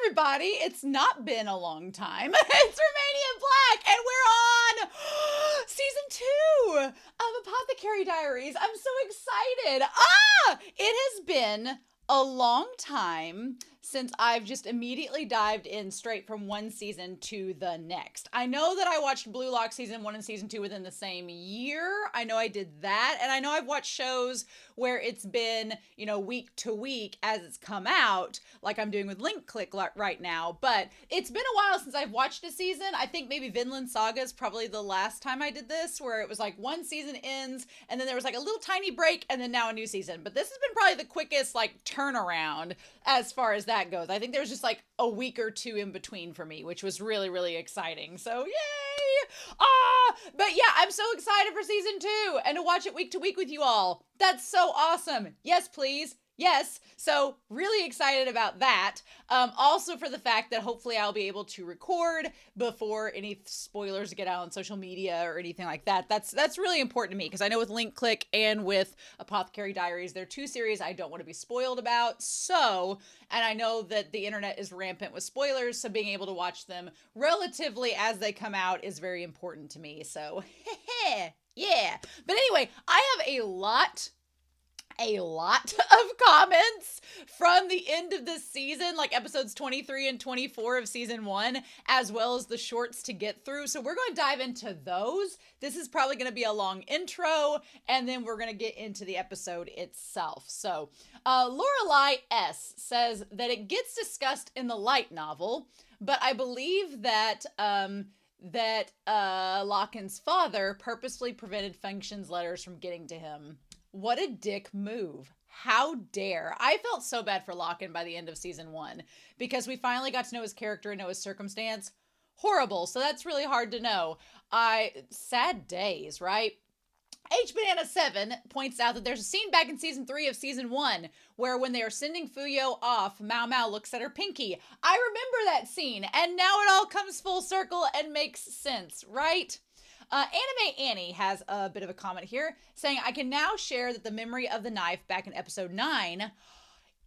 everybody. It's not been a long time. It's Romania Black, and we're on season 2 of Apothecary Diaries. I'm so excited. It has been a long time since I've just immediately dived in straight from one season to the next. I know that I watched Blue Lock season 1 and season 2 within the same year. I know I did that. And I know I've watched shows where it's been, week to week as it's come out, like I'm doing with Link Click right now. But it's been a while since I've watched a season. I think maybe Vinland Saga is probably the last time I did this, where it was like one season ends and then there was like a little tiny break and then now a new season. But this has been probably the quickest turnaround as far as that goes. I think there was just a week or two in between for me, which was really, really exciting. So yay! But yeah, I'm so excited for season 2 and to watch it week to week with you all. That's so awesome. Yes, please. Yes, so really excited about that. Also for the fact that hopefully I'll be able to record before any spoilers get out on social media or anything like that. That's really important to me because I know with Link Click and with Apothecary Diaries, they're two series I don't want to be spoiled about. So, and I know that the internet is rampant with spoilers, so being able to watch them relatively as they come out is very important to me. So, yeah. But anyway, I have a lot of comments from the end of this season, like episodes 23 and 24 of season 1, as well as the shorts to get through. So we're going to dive into those. This is probably going to be a long intro, and then we're going to get into the episode itself. So Lorelei S. says that it gets discussed in the light novel, but I believe that Locken's father purposefully prevented Function's letters from getting to him. What a dick move. How dare. I felt so bad for Locken by the end of season 1 because we finally got to know his character and know his circumstance. Horrible. So that's really hard to know. Sad days, right? HBanana7 points out that there's a scene back in season 3 of season 1 where when they are sending Fuyo off, MaoMao looks at her pinky. I remember that scene, and now it all comes full circle and makes sense, right? Anime Annie has a bit of a comment here saying, I can now share that the memory of the knife back in episode 9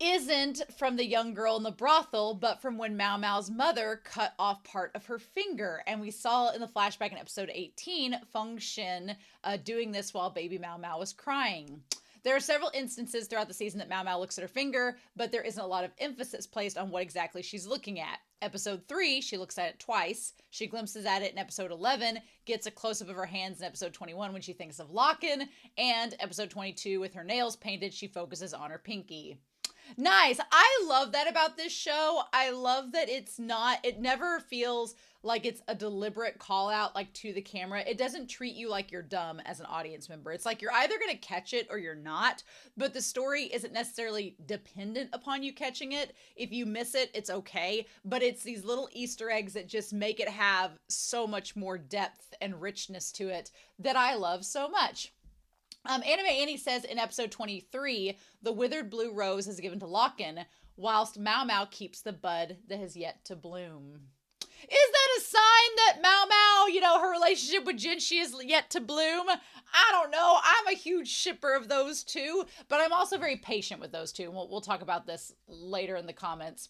isn't from the young girl in the brothel, but from when MaoMao's mother cut off part of her finger. And we saw in the flashback in episode 18, Function doing this while baby MaoMao was crying. There are several instances throughout the season that MaoMao looks at her finger, but there isn't a lot of emphasis placed on what exactly she's looking at. Episode 3, she looks at it twice. She glimpses at it in episode 11, gets a close-up of her hands in episode 21 when she thinks of Locken, and episode 22 with her nails painted, she focuses on her pinky. Nice. I love that about this show. I love that it never feels like it's a deliberate call out to the camera. It doesn't treat you like you're dumb as an audience member. It's like you're either going to catch it or you're not, but the story isn't necessarily dependent upon you catching it. If you miss it, it's okay, but it's these little Easter eggs that just make it have so much more depth and richness to it that I love so much. Anime Annie says in episode 23, the withered blue rose is given to Locken, whilst MaoMao keeps the bud that has yet to bloom. Is that a sign that MaoMao, her relationship with Jinshi is yet to bloom? I don't know. I'm a huge shipper of those two, but I'm also very patient with those two. We'll talk about this later in the comments.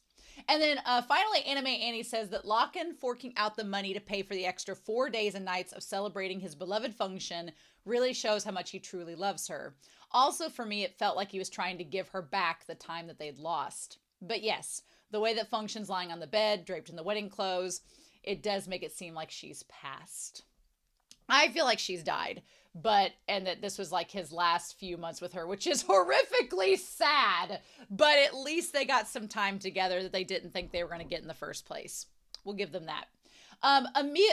And then finally, Anime Annie says that Locken forking out the money to pay for the extra 4 days and nights of celebrating his beloved Function really shows how much he truly loves her. Also, for me, it felt like he was trying to give her back the time that they'd lost. But yes, the way that Function's lying on the bed, draped in the wedding clothes, it does make it seem like she's passed. I feel like she's died, and that this was his last few months with her, which is horrifically sad, but at least they got some time together that they didn't think they were going to get in the first place. We'll give them that.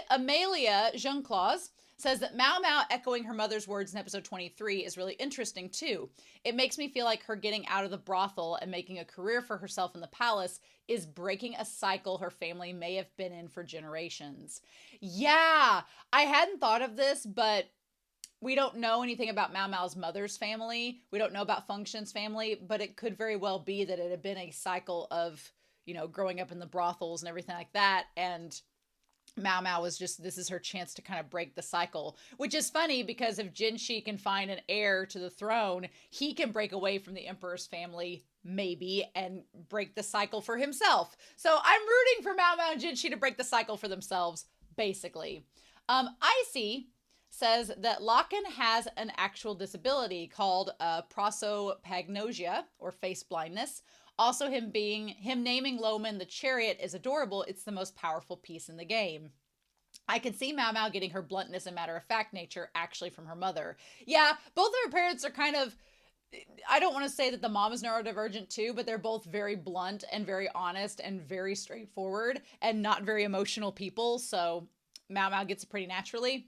Amelia Jean-Claude says that MaoMao echoing her mother's words in episode 23 is really interesting too. It makes me feel like her getting out of the brothel and making a career for herself in the palace is breaking a cycle her family may have been in for generations. Yeah, I hadn't thought of this, but we don't know anything about MaoMao's mother's family. We don't know about Function's family, but it could very well be that it had been a cycle of, growing up in the brothels and everything like that, and MaoMao was just, this is her chance to kind of break the cycle, which is funny because if Jinshi can find an heir to the throne, he can break away from the emperor's family maybe, and break the cycle for himself. So I'm rooting for MaoMao and Jinshi to break the cycle for themselves, basically. Icy says that Locken has an actual disability called prosopagnosia, or face blindness. Also, him naming Loman the chariot is adorable. It's the most powerful piece in the game. I can see MaoMao getting her bluntness and matter-of-fact nature actually from her mother. Yeah, both of her parents are kind of, I don't want to say that the mom is neurodivergent too, but they're both very blunt and very honest and very straightforward and not very emotional people. So MaoMao gets it pretty naturally.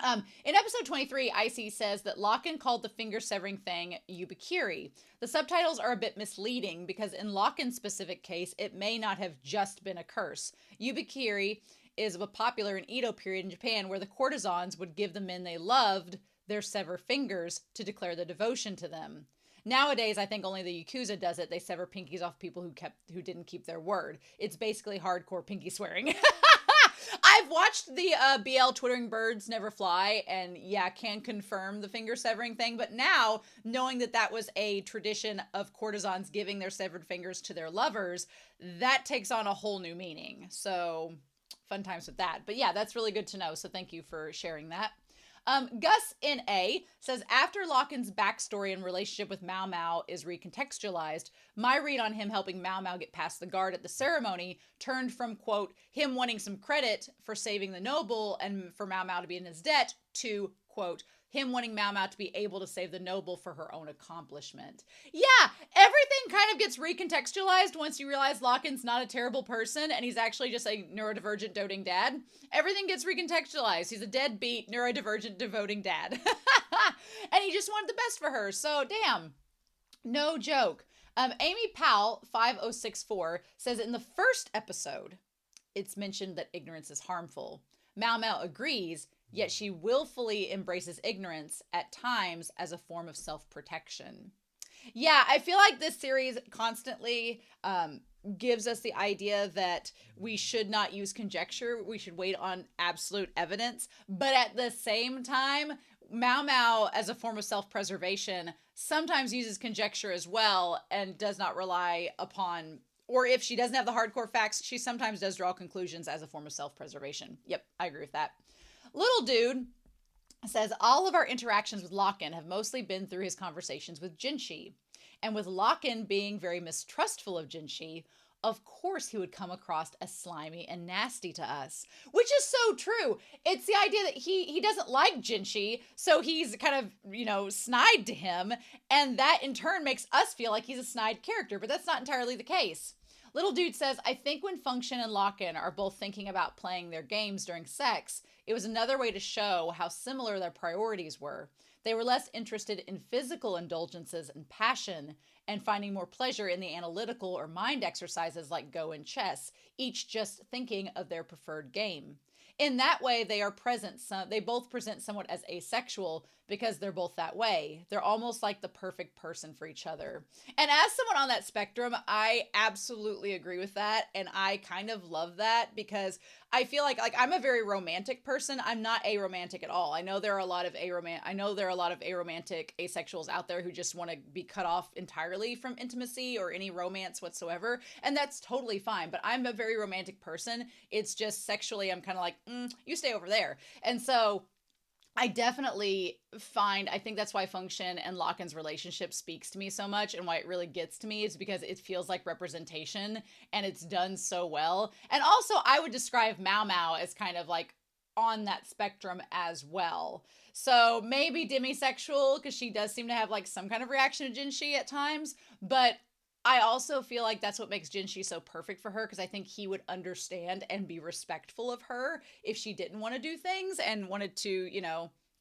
In episode 23, Icy says that Locken called the finger-severing thing Yubikiri. The subtitles are a bit misleading because in Locken's specific case, it may not have just been a curse. Yubikiri is popular in Edo period in Japan, where the courtesans would give the men they loved their severed fingers to declare their devotion to them. Nowadays, I think only the Yakuza does it. They sever pinkies off people who didn't keep their word. It's basically hardcore pinky swearing. I've watched the BL Twittering Birds Never Fly, and yeah, can confirm the finger severing thing. But now, knowing that that was a tradition of courtesans giving their severed fingers to their lovers, that takes on a whole new meaning. So, fun times with that. But yeah, that's really good to know. So thank you for sharing that. Gus in A says, after Locken's backstory and relationship with MaoMao is recontextualized, my read on him helping MaoMao get past the guard at the ceremony turned from, quote, him wanting some credit for saving the noble and for MaoMao to be in his debt to, quote, him wanting MaoMao to be able to save the noble for her own accomplishment. Yeah, everything kind of gets recontextualized once you realize Locken's not a terrible person and he's actually just a neurodivergent doting dad. Everything gets recontextualized. He's a deadbeat, neurodivergent, devoting dad. And he just wanted the best for her, so damn. No joke. Amy Powell, 5064, says in the first episode, it's mentioned that ignorance is harmful. MaoMao agrees, yet she willfully embraces ignorance at times as a form of self-protection. Yeah, I feel like this series constantly gives us the idea that we should not use conjecture. We should wait on absolute evidence. But at the same time, MaoMao, as a form of self-preservation, sometimes uses conjecture as well and does not rely upon, or if she doesn't have the hardcore facts, she sometimes does draw conclusions as a form of self-preservation. Yep, I agree with that. Little Dude says, all of our interactions with Locken have mostly been through his conversations with Jinshi. And with Locken being very mistrustful of Jinshi, of course he would come across as slimy and nasty to us. Which is so true. It's the idea that he doesn't like Jinshi, so he's kind of, snide to him. And that in turn makes us feel like he's a snide character, but that's not entirely the case. Little Dude says, I think when Function and Locken are both thinking about playing their games during sex, it was another way to show how similar their priorities were. They were less interested in physical indulgences and passion and finding more pleasure in the analytical or mind exercises like Go and chess, each just thinking of their preferred game. In that way, they both present somewhat as asexual because they're both that way. They're almost like the perfect person for each other. And as someone on that spectrum, I absolutely agree with that. And I kind of love that because I feel like I'm a very romantic person. I'm not aromantic at all. I know there are a lot of aromantic asexuals out there who just want to be cut off entirely from intimacy or any romance whatsoever. And that's totally fine. But I'm a very romantic person. It's just sexually, I'm kind of like, you stay over there. And so I definitely I think that's why Function and Locken's relationship speaks to me so much, and why it really gets to me is because it feels like representation and it's done so well. And also I would describe MaoMao as kind of like on that spectrum as well. So maybe demisexual, because she does seem to have like some kind of reaction to Jinshi at times, but I also feel like that's what makes Jinshi so perfect for her, because I think he would understand and be respectful of her if she didn't want to do things and wanted to,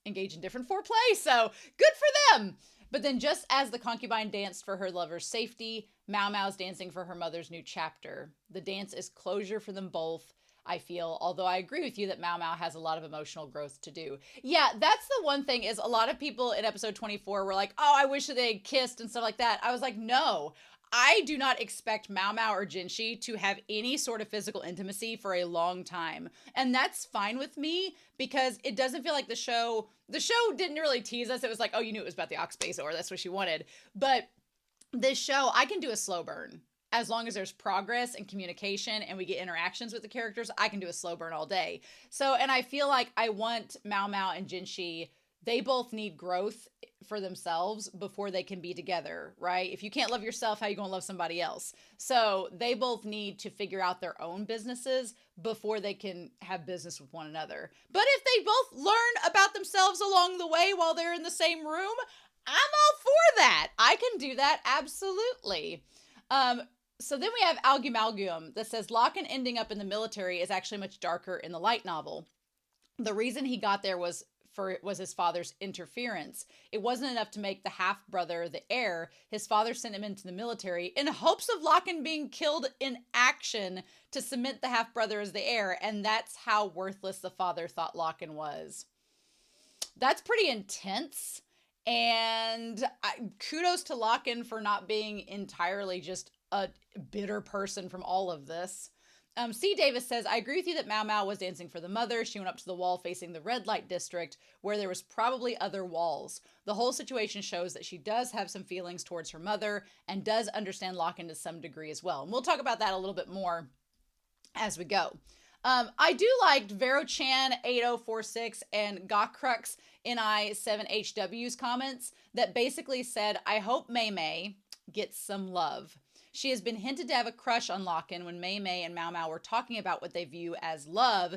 engage in different foreplay. So good for them. But then just as the concubine danced for her lover's safety, MaoMao's dancing for her mother's new chapter. The dance is closure for them both, I feel, although I agree with you that MaoMao has a lot of emotional growth to do. Yeah, that's the one thing, is a lot of people in episode 24 were like, oh, I wish that they kissed and stuff like that. I was like, no. I do not expect MaoMao or Jinshi to have any sort of physical intimacy for a long time. And that's fine with me, because it doesn't feel like the show didn't really tease us. It was like, oh, you knew it was about the ox base, or that's what she wanted. But this show, I can do a slow burn. As long as there's progress and communication and we get interactions with the characters, I can do a slow burn all day. So, and I feel like I want MaoMao and Jinshi, they both need growth for themselves before they can be together, right? If you can't love yourself, how are you going to love somebody else? So they both need to figure out their own businesses before they can have business with one another. But if they both learn about themselves along the way while they're in the same room, I'm all for that. I can do that, absolutely. So then we have Algumalgum that says Locken ending up in the military is actually much darker in the light novel. The reason he got there was his father's interference. It wasn't enough to make the half-brother the heir. His father sent him into the military in hopes of Locken being killed in action to cement the half-brother as the heir, and that's how worthless the father thought Locken was. That's pretty intense, and kudos to Locken for not being entirely just a bitter person from all of this. C. Davis says, I agree with you that MaoMao was dancing for the mother. She went up to the wall facing the red light district where there was probably other walls. The whole situation shows that she does have some feelings towards her mother and does understand Locken to some degree as well. And we'll talk about that a little bit more as we go. I do like Vero-chan 8046 and Gawkrux NI7HW's comments that basically said, I hope Mei gets some love. She has been hinted to have a crush on Locken when Mei and MaoMao were talking about what they view as love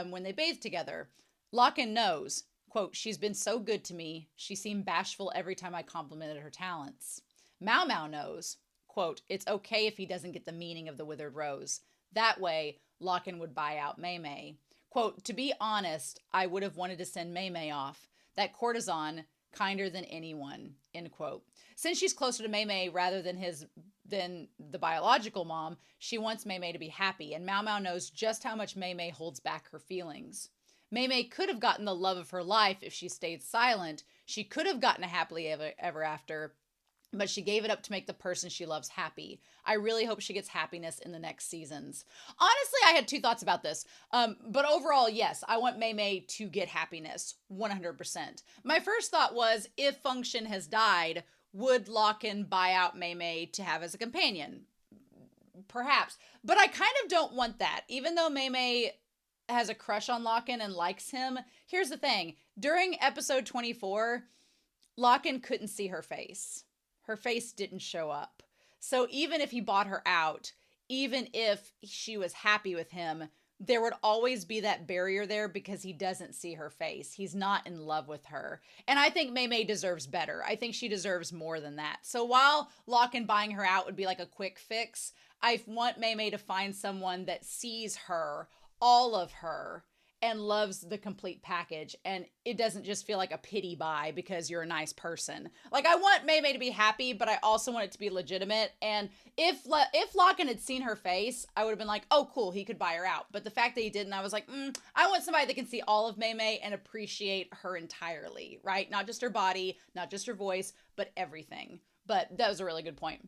when they bathe together. Locken knows, quote, she's been so good to me. She seemed bashful every time I complimented her talents. MaoMao knows, quote, it's okay if he doesn't get the meaning of the withered rose. That way, Locken would buy out Mei. Quote, to be honest, I would have wanted to send Mei off. That courtesan, kinder than anyone, end quote. Since she's closer to Mei rather than the biological mom, she wants Mei to be happy, and MaoMao knows just how much Mei holds back her feelings. Mei could have gotten the love of her life if she stayed silent. She could have gotten a happily ever after, but she gave it up to make the person she loves happy. I really hope she gets happiness in the next seasons. Honestly, I had two thoughts about this. But overall, yes, I want Mei to get happiness, 100%. My first thought was, if Function has died, would Locken buy out Mei to have as a companion? Perhaps. But I kind of don't want that. Even though Mei has a crush on Locken and likes him, here's the thing. During episode 24, Locken couldn't see her face. Her face didn't show up. So even if he bought her out, even if she was happy with him, there would always be that barrier there because he doesn't see her face. He's not in love with her. And I think Mei deserves better. I think she deserves more than that. So while Locken buying her out would be like a quick fix, I want Mei to find someone that sees her, all of her, and loves the complete package, and it doesn't just feel like a pity buy because you're a nice person. Like, I want Mei to be happy, but I also want it to be legitimate. And if Locken had seen her face, I would have been like, oh, cool, he could buy her out. But the fact that he didn't, I was like, I want somebody that can see all of Mei and appreciate her entirely, right? Not just her body, not just her voice, but everything. But that was a really good point.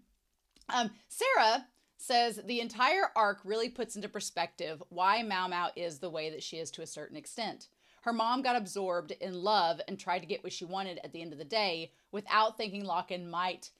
Sarah says the entire arc really puts into perspective why MaoMao is the way that she is to a certain extent. Her mom got absorbed in love and tried to get what she wanted at the end of the day without thinking Locken might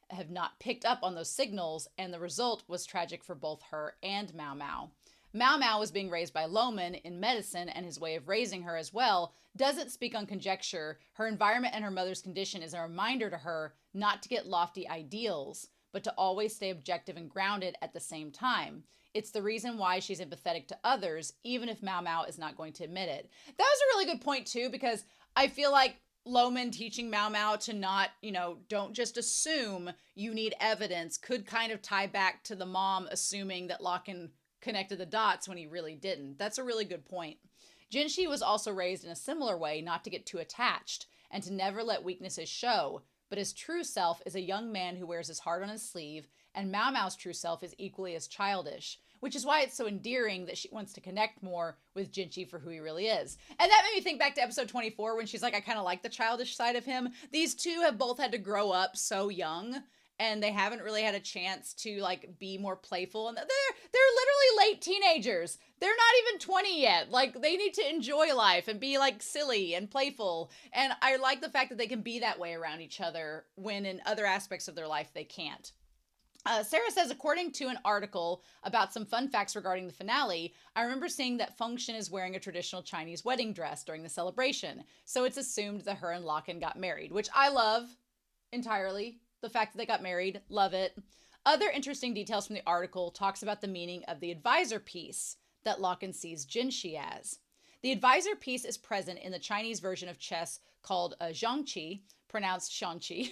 have not picked up on those signals, and the result was tragic for both her and MaoMao. MaoMao was being raised by Loman in medicine, and his way of raising her as well doesn't speak on conjecture. Her environment and her mother's condition is a reminder to her not to get lofty ideals, but to always stay objective and grounded at the same time. It's the reason why she's empathetic to others, even if MaoMao is not going to admit it. That was a really good point, too, because I feel like Loman teaching MaoMao to not, don't just assume, you need evidence, could kind of tie back to the mom assuming that Locken connected the dots when he really didn't. That's a really good point. Jinshi was also raised in a similar way, not to get too attached and to never let weaknesses show. But his true self is a young man who wears his heart on his sleeve, and MaoMao's true self is equally as childish, which is why it's so endearing that she wants to connect more with Jinshi for who he really is. And that made me think back to episode 24 when she's like, I kind of like the childish side of him. These two have both had to grow up so young, and they haven't really had a chance to like be more playful. And they're literally late teenagers. They're not even 20 yet. Like, they need to enjoy life and be like silly and playful. And I like the fact that they can be that way around each other when in other aspects of their life they can't. Sarah says, according to an article about some fun facts regarding the finale, I remember seeing that Function is wearing a traditional Chinese wedding dress during the celebration. So it's assumed that her and Locken got married, which I love entirely. The fact that they got married, love it. Other interesting details from the article talks about the meaning of the advisor piece that Locken sees Jinshi as. The advisor piece is present in the Chinese version of chess called zhangqi, pronounced shanqi,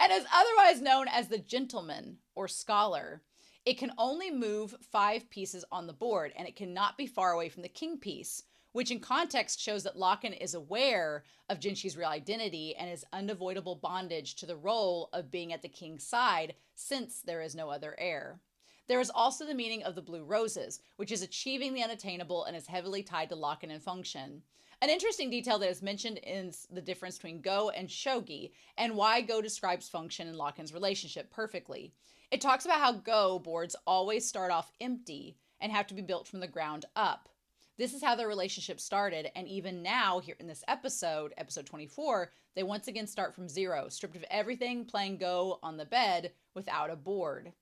and is otherwise known as the gentleman or scholar. It can only move 5 pieces on the board, and it cannot be far away from the king piece, which in context shows that Locken is aware of Jinshi's real identity and his unavoidable bondage to the role of being at the king's side since there is no other heir. There is also the meaning of the blue roses, which is achieving the unattainable and is heavily tied to Locken and Function. An interesting detail that is mentioned is the difference between Go and Shogi, and why Go describes Function and Locken's relationship perfectly. It talks about how Go boards always start off empty and have to be built from the ground up. This is how their relationship started, and even now, here in this episode, episode 24, they once again start from zero, stripped of everything, playing Go on the bed without a board.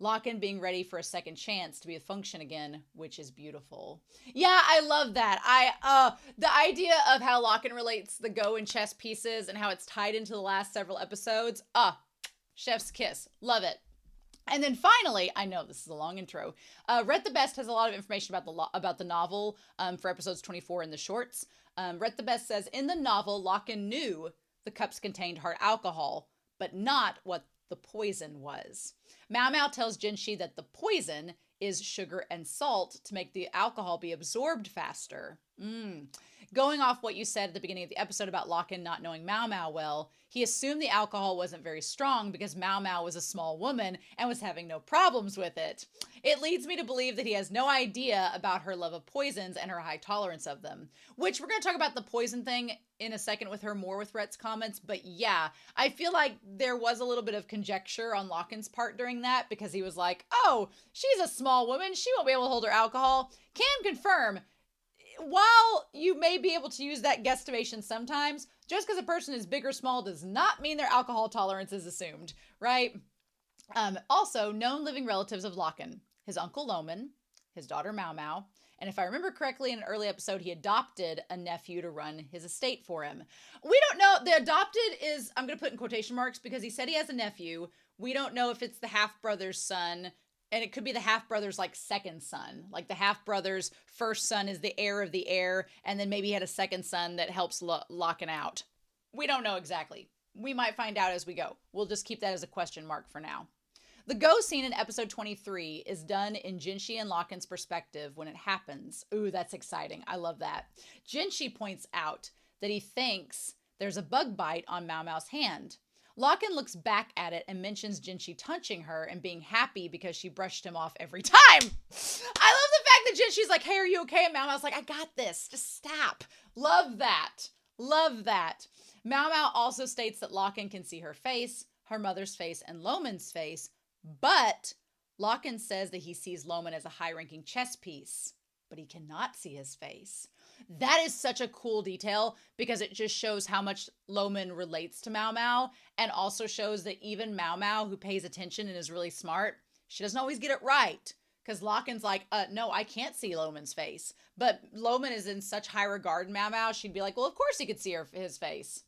Locken being ready for a second chance to be a Function again, which is beautiful. Yeah, I love that. The idea of how Locken relates the Go and chess pieces and how it's tied into the last several episodes. Chef's kiss. Love it. And then finally, I know this is a long intro. Rhett the Best has a lot of information about the novel for episodes 24 in the shorts. Rhett the Best says, in the novel, Locken knew the cups contained hard alcohol, but not what the poison was. MaoMao tells Jinshi that the poison is sugar and salt to make the alcohol be absorbed faster. Going off what you said at the beginning of the episode about Locken not knowing MaoMao well, he assumed the alcohol wasn't very strong because MaoMao was a small woman and was having no problems with it. It leads me to believe that he has no idea about her love of poisons and her high tolerance of them, which we're going to talk about the poison thing in a second with her more with Rhett's comments. But yeah, I feel like there was a little bit of conjecture on Locken's part during that because he was like, oh, she's a small woman. She won't be able to hold her alcohol. Can confirm, while you may be able to use that guesstimation sometimes, just because a person is big or small does not mean their alcohol tolerance is assumed, right? Also, known living relatives of Locken: his uncle Loman, his daughter MaoMao, and if I remember correctly, in an early episode, he adopted a nephew to run his estate for him. We don't know. The adopted is, I'm going to put in quotation marks because he said he has a nephew. We don't know if it's the half-brother's son. And it could be the half-brother's, like, second son. Like, the half-brother's first son is the heir of the heir, and then maybe he had a second son that helps Locken out. We don't know exactly. We might find out as we go. We'll just keep that as a question mark for now. The Go scene in episode 23 is done in Jinshi and Locken's perspective when it happens. Ooh, that's exciting. I love that. Jinshi points out that he thinks there's a bug bite on MaoMao's hand. Locken looks back at it and mentions Jinshi touching her and being happy because she brushed him off every time. I love the fact that Jinshi's like, hey, are you okay? And MaoMao's like, I got this. Just stop. Love that. Love that. MaoMao also states that Locken can see her face, her mother's face, and Loman's face, but Locken says that he sees Loman as a high-ranking chess piece, but he cannot see his face. That is such a cool detail because it just shows how much Loman relates to MaoMao, and also shows that even MaoMao, who pays attention and is really smart, she doesn't always get it right. Because Locken's like, no, I can't see Loman's face. But Loman is in such high regard in MaoMao, she'd be like, well, of course he could see his face.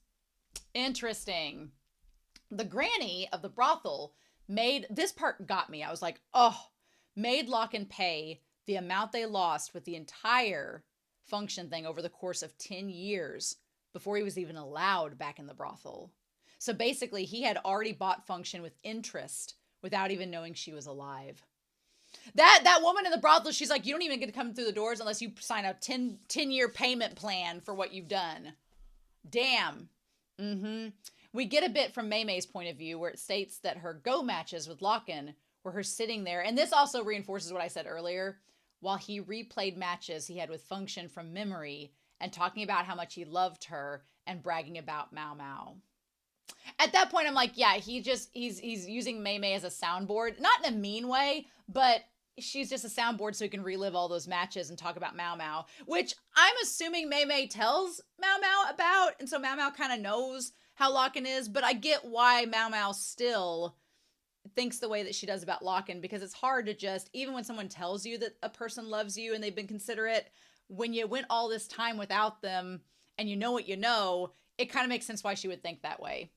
Interesting. The granny of the brothel this part got me. I was like, made Locken pay the amount they lost with the entire Function thing over the course of 10 years before he was even allowed back in the brothel. So basically, he had already bought Function with interest without even knowing she was alive. That woman in the brothel, she's like, you don't even get to come through the doors unless you sign a 10-year payment plan for what you've done. Damn. We get a bit from Mei Mei's point of view where it states that her Go matches with Locken were her sitting there. And this also reinforces what I said earlier. While he replayed matches he had with Function from memory and talking about how much he loved her and bragging about MaoMao. At that point, I'm like, yeah, he's using Mei Mei as a soundboard. Not in a mean way, but she's just a soundboard so he can relive all those matches and talk about MaoMao, which I'm assuming Mei Mei tells MaoMao about, and so MaoMao kind of knows how Locken is, but I get why MaoMao still thinks the way that she does about Locken, because it's hard to just, even when someone tells you that a person loves you and they've been considerate, when you went all this time without them and you know what you know, it kind of makes sense why she would think that way.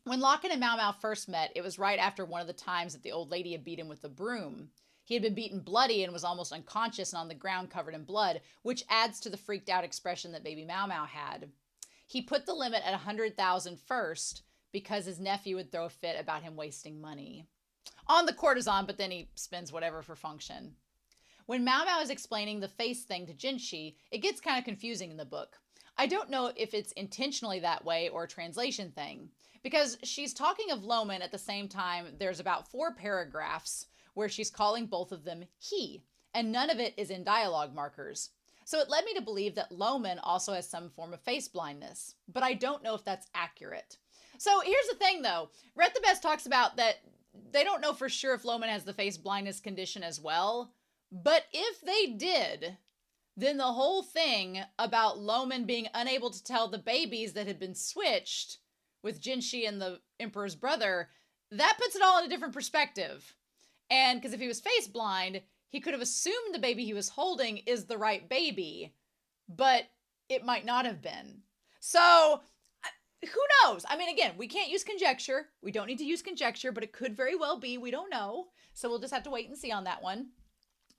When Locken and MaoMao first met, it was right after one of the times that the old lady had beat him with the broom. He had been beaten bloody and was almost unconscious and on the ground covered in blood, which adds to the freaked out expression that baby MaoMao had. He put the limit at 100,000 first because his nephew would throw a fit about him wasting money on the courtesan, but then he spends whatever for function. When MaoMao is explaining the face thing to Jinshi, it gets kind of confusing in the book. I don't know if it's intentionally that way or a translation thing, because she's talking of Loman at the same time. There's about 4 paragraphs where she's calling both of them he, and none of it is in dialogue markers. So it led me to believe that Loman also has some form of face blindness, but I don't know if that's accurate. So here's the thing though, Read the Best talks about that they don't know for sure if Loman has the face blindness condition as well, but if they did, then the whole thing about Loman being unable to tell the babies that had been switched with Jinshi and the Emperor's brother, that puts it all in a different perspective. And because if he was face blind, he could have assumed the baby he was holding is the right baby, but it might not have been. So who knows? I mean, again, we can't use conjecture. We don't need to use conjecture, but it could very well be. We don't know. So we'll just have to wait and see on that one.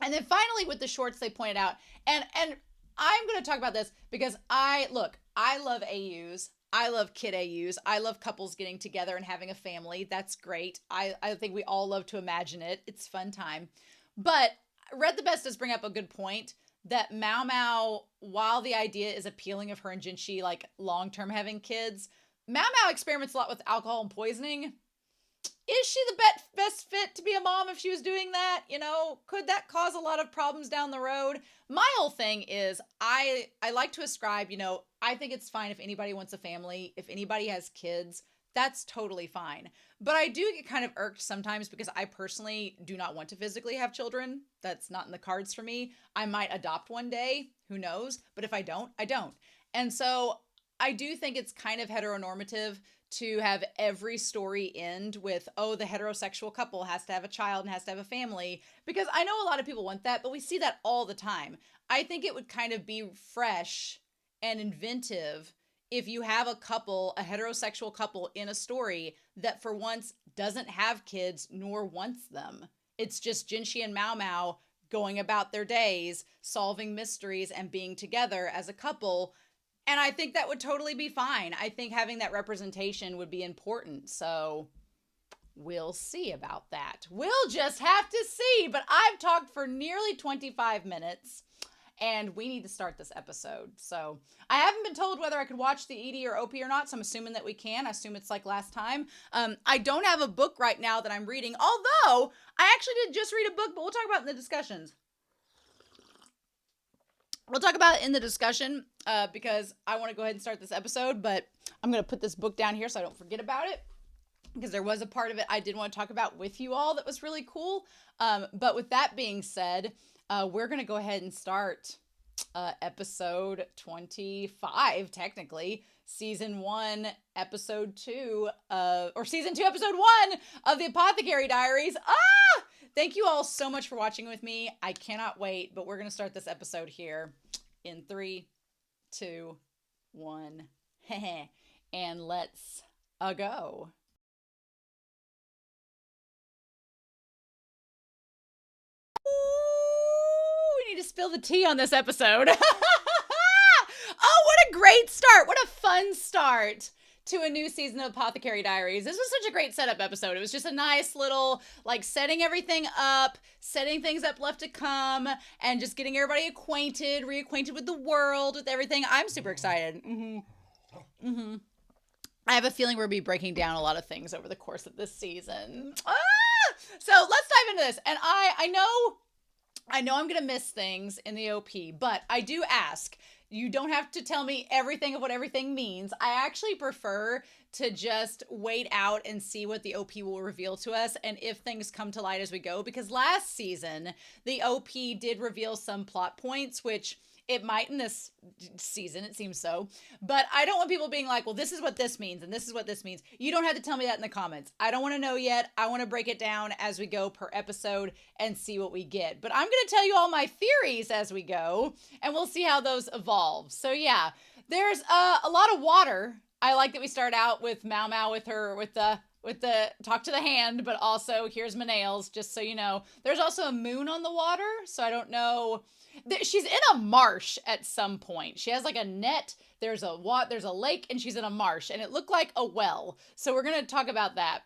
And then finally with the shorts, they pointed out, and I'm going to talk about this because I love AUs. I love kid AUs. I love couples getting together and having a family. That's great. I think we all love to imagine it. It's a fun time. But Read the Best does bring up a good point that MaoMao, while the idea is appealing of her and Jinshi, like long-term having kids, MaoMao experiments a lot with alcohol and poisoning. Is she the best fit to be a mom if she was doing that? You know, could that cause a lot of problems down the road? My whole thing is I like to ascribe, you know, I think it's fine if anybody wants a family. If anybody has kids, that's totally fine. But I do get kind of irked sometimes because I personally do not want to physically have children. That's not in the cards for me. I might adopt one day, who knows? But if I don't, I don't. And so I do think it's kind of heteronormative to have every story end with, oh, the heterosexual couple has to have a child and has to have a family, because I know a lot of people want that, but we see that all the time. I think it would kind of be fresh and inventive if you have a couple, a heterosexual couple in a story that for once doesn't have kids nor wants them. It's just Jinshi and MaoMao going about their days, solving mysteries and being together as a couple. And I think that would totally be fine. I think having that representation would be important. So we'll see about that. We'll just have to see. But I've talked for nearly 25 minutes and we need to start this episode. So I haven't been told whether I could watch the ED or OP or not. So I'm assuming that we can. I assume it's like last time. I don't have a book right now that I'm reading, although I actually did just read a book, but we'll talk about it in the discussions. We'll talk about it in the discussion because I want to go ahead and start this episode, but I'm going to put this book down here so I don't forget about it, because there was a part of it I did want to talk about with you all that was really cool. But with that being said, we're going to go ahead and start episode 25, technically, season 1, episode 2, or season 2, episode 1 of the Apothecary Diaries. Thank you all so much for watching with me. I cannot wait, but we're going to start this episode here in 3, 2, 1, and let's go. Ooh, we need to spill the tea on this episode. Oh, what a great start. What a fun start to a new season of Apothecary Diaries. This was such a great setup episode. It was just a nice little, like, setting everything up, setting things up left to come, and just getting everybody acquainted, reacquainted with the world, with everything. I'm super excited. I have a feeling we'll be breaking down a lot of things over the course of this season. So let's dive into this. And I know I'm going to miss things in the OP, but I do ask, You don't have to tell me everything of what everything means. I actually prefer to just wait out and see what the OP will reveal to us and if things come to light as we go. Because last season, the OP did reveal some plot points, which it might in this season, it seems so. But I don't want people being like, well, this is what this means and this is what this means. You don't have to tell me that in the comments. I don't want to know yet. I want to break it down as we go per episode and see what we get. But I'm going to tell you all my theories as we go, and we'll see how those evolve. So yeah, there's a lot of water. I like that we start out with MaoMao with the talk to the hand, but also here's my nails, just so you know. There's also a moon on the water, so I don't know. She's in a marsh at some point. She has like a net. There's a lake, and she's in a marsh, and it looked like a well. So we're gonna talk about that.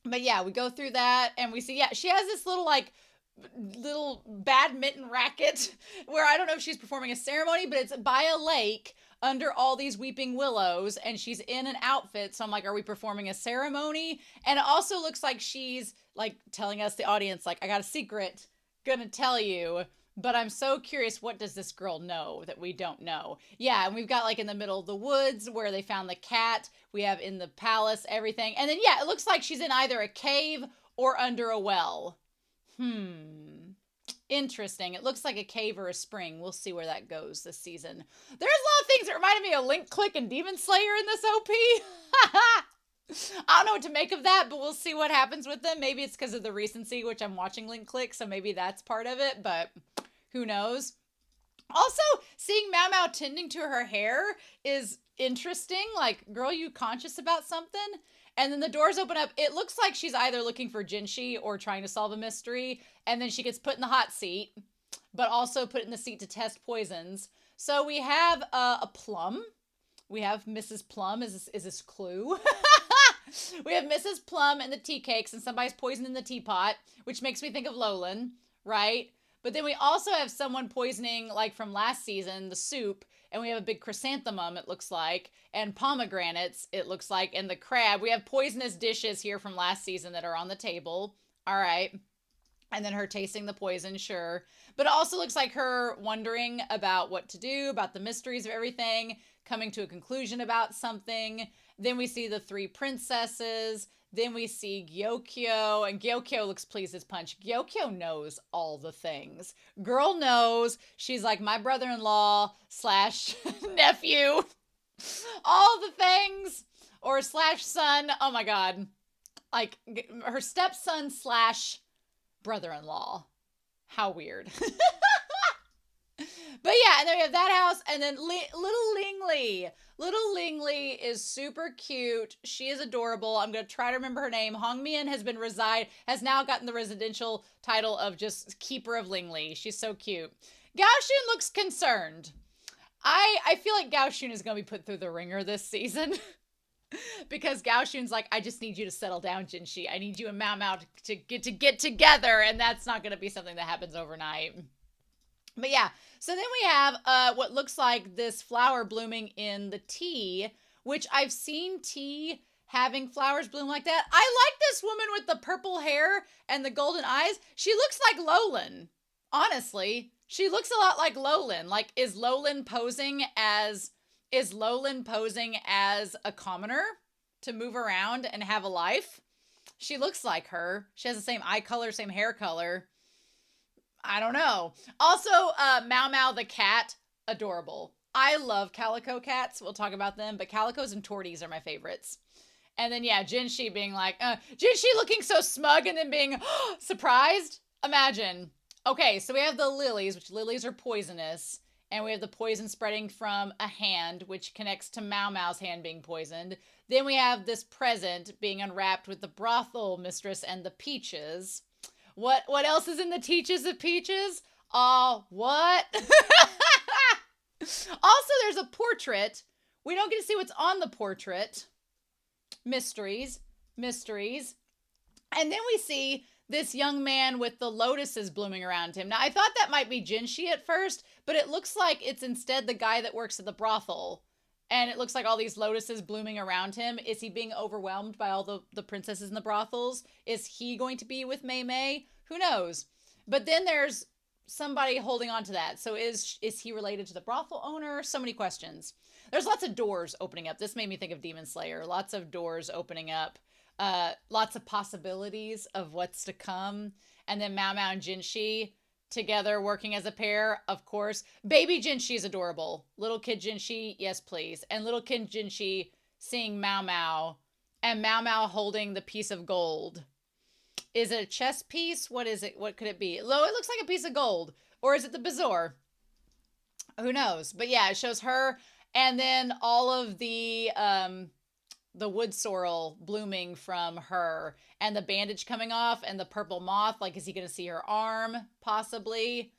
But yeah, we go through that, and we see she has this little badminton racket where I don't know if she's performing a ceremony, but it's by a lake under all these weeping willows, and she's in an outfit. So I'm like, are we performing a ceremony? And it also looks like she's like telling us, the audience, like, I got a secret, gonna tell you. But I'm so curious, what does this girl know that we don't know? Yeah, and we've got like in the middle of the woods where they found the cat. We have in the palace, everything. And then, yeah, it looks like she's in either a cave or under a well. Interesting. It looks like a cave or a spring. We'll see where that goes this season. There's a lot of things that reminded me of Link, Click, and Demon Slayer in this OP. I don't know what to make of that, but we'll see what happens with them. Maybe it's because of the recency, which I'm watching Link Click, so maybe that's part of it, but who knows? Also, seeing MaoMao tending to her hair is interesting. Like, girl, you conscious about something? And then the doors open up. It looks like she's either looking for Jinshi or trying to solve a mystery, and then she gets put in the hot seat, but also put in the seat to test poisons. So we have a Plum. We have Mrs. Plum. Is this Clue? We have Mrs. Plum and the tea cakes, and somebody's poisoning the teapot, which makes me think of Lolan, right? But then we also have someone poisoning, like from last season, the soup, and we have a big chrysanthemum, it looks like, and pomegranates, it looks like, and the crab. We have poisonous dishes here from last season that are on the table. All right. And then her tasting the poison, sure. But it also looks like her wondering about what to do, about the mysteries of everything, coming to a conclusion about something. Then we see the three princesses. Then we see Gyokyo, and Gyokyo looks pleased as punch. Gyokyo knows all the things. Girl knows. She's like my brother-in-law / nephew. All the things. Or / son. Oh my God. Like her stepson / brother-in-law. How weird. But yeah, and then we have that house, and then little Lingli. Little Lingli is super cute. She is adorable. I'm going to try to remember her name. Hongmian has now gotten the residential title of just keeper of Lingli. She's so cute. Gaoshun looks concerned. I feel like Gaoshun is going to be put through the ringer this season. Because Gaoshun's like, I just need you to settle down, Jinshi. I need you and MaoMao to get together, and that's not going to be something that happens overnight. But yeah, so then we have what looks like this flower blooming in the tea, which I've seen tea having flowers bloom like that. I like this woman with the purple hair and the golden eyes. She looks like Lolan. Honestly, she looks a lot like Lolan. Like, is Lolan posing as a commoner to move around and have a life? She looks like her. She has the same eye color, same hair color. I don't know. Also, MaoMao the cat, adorable. I love calico cats. We'll talk about them, but calicos and torties are my favorites. And then, yeah, Jinshi being like, Jinshi looking so smug and then being surprised. Imagine. Okay, so we have the lilies, which lilies are poisonous. And we have the poison spreading from a hand, which connects to MaoMao's hand being poisoned. Then we have this present being unwrapped with the brothel mistress and the peaches. What else is in the teaches of peaches? What? Also, there's a portrait. We don't get to see what's on the portrait. Mysteries. And then we see this young man with the lotuses blooming around him. Now, I thought that might be Jinshi at first, but it looks like it's instead the guy that works at the brothel. And it looks like all these lotuses blooming around him. Is he being overwhelmed by all the princesses in the brothels? Is he going to be with Mei Mei? Who knows? But then there's somebody holding on to that. So is he related to the brothel owner? So many questions. There's lots of doors opening up. This made me think of Demon Slayer. Lots of doors opening up. Lots of possibilities of what's to come. And then MaoMao and Jinshi together working as a pair, of course. Baby Jinshi is adorable. Little kid Jinshi, yes please. And little kid Jinshi seeing MaoMao and MaoMao holding the piece of gold. Is it a chess piece? What is it? What could it be? Lo, it looks like a piece of gold. Or is it the Bazaar? Who knows? But yeah, it shows her. And then all of the wood sorrel blooming from her. And the bandage coming off. And the purple moth. Like, is he going to see her arm? Possibly.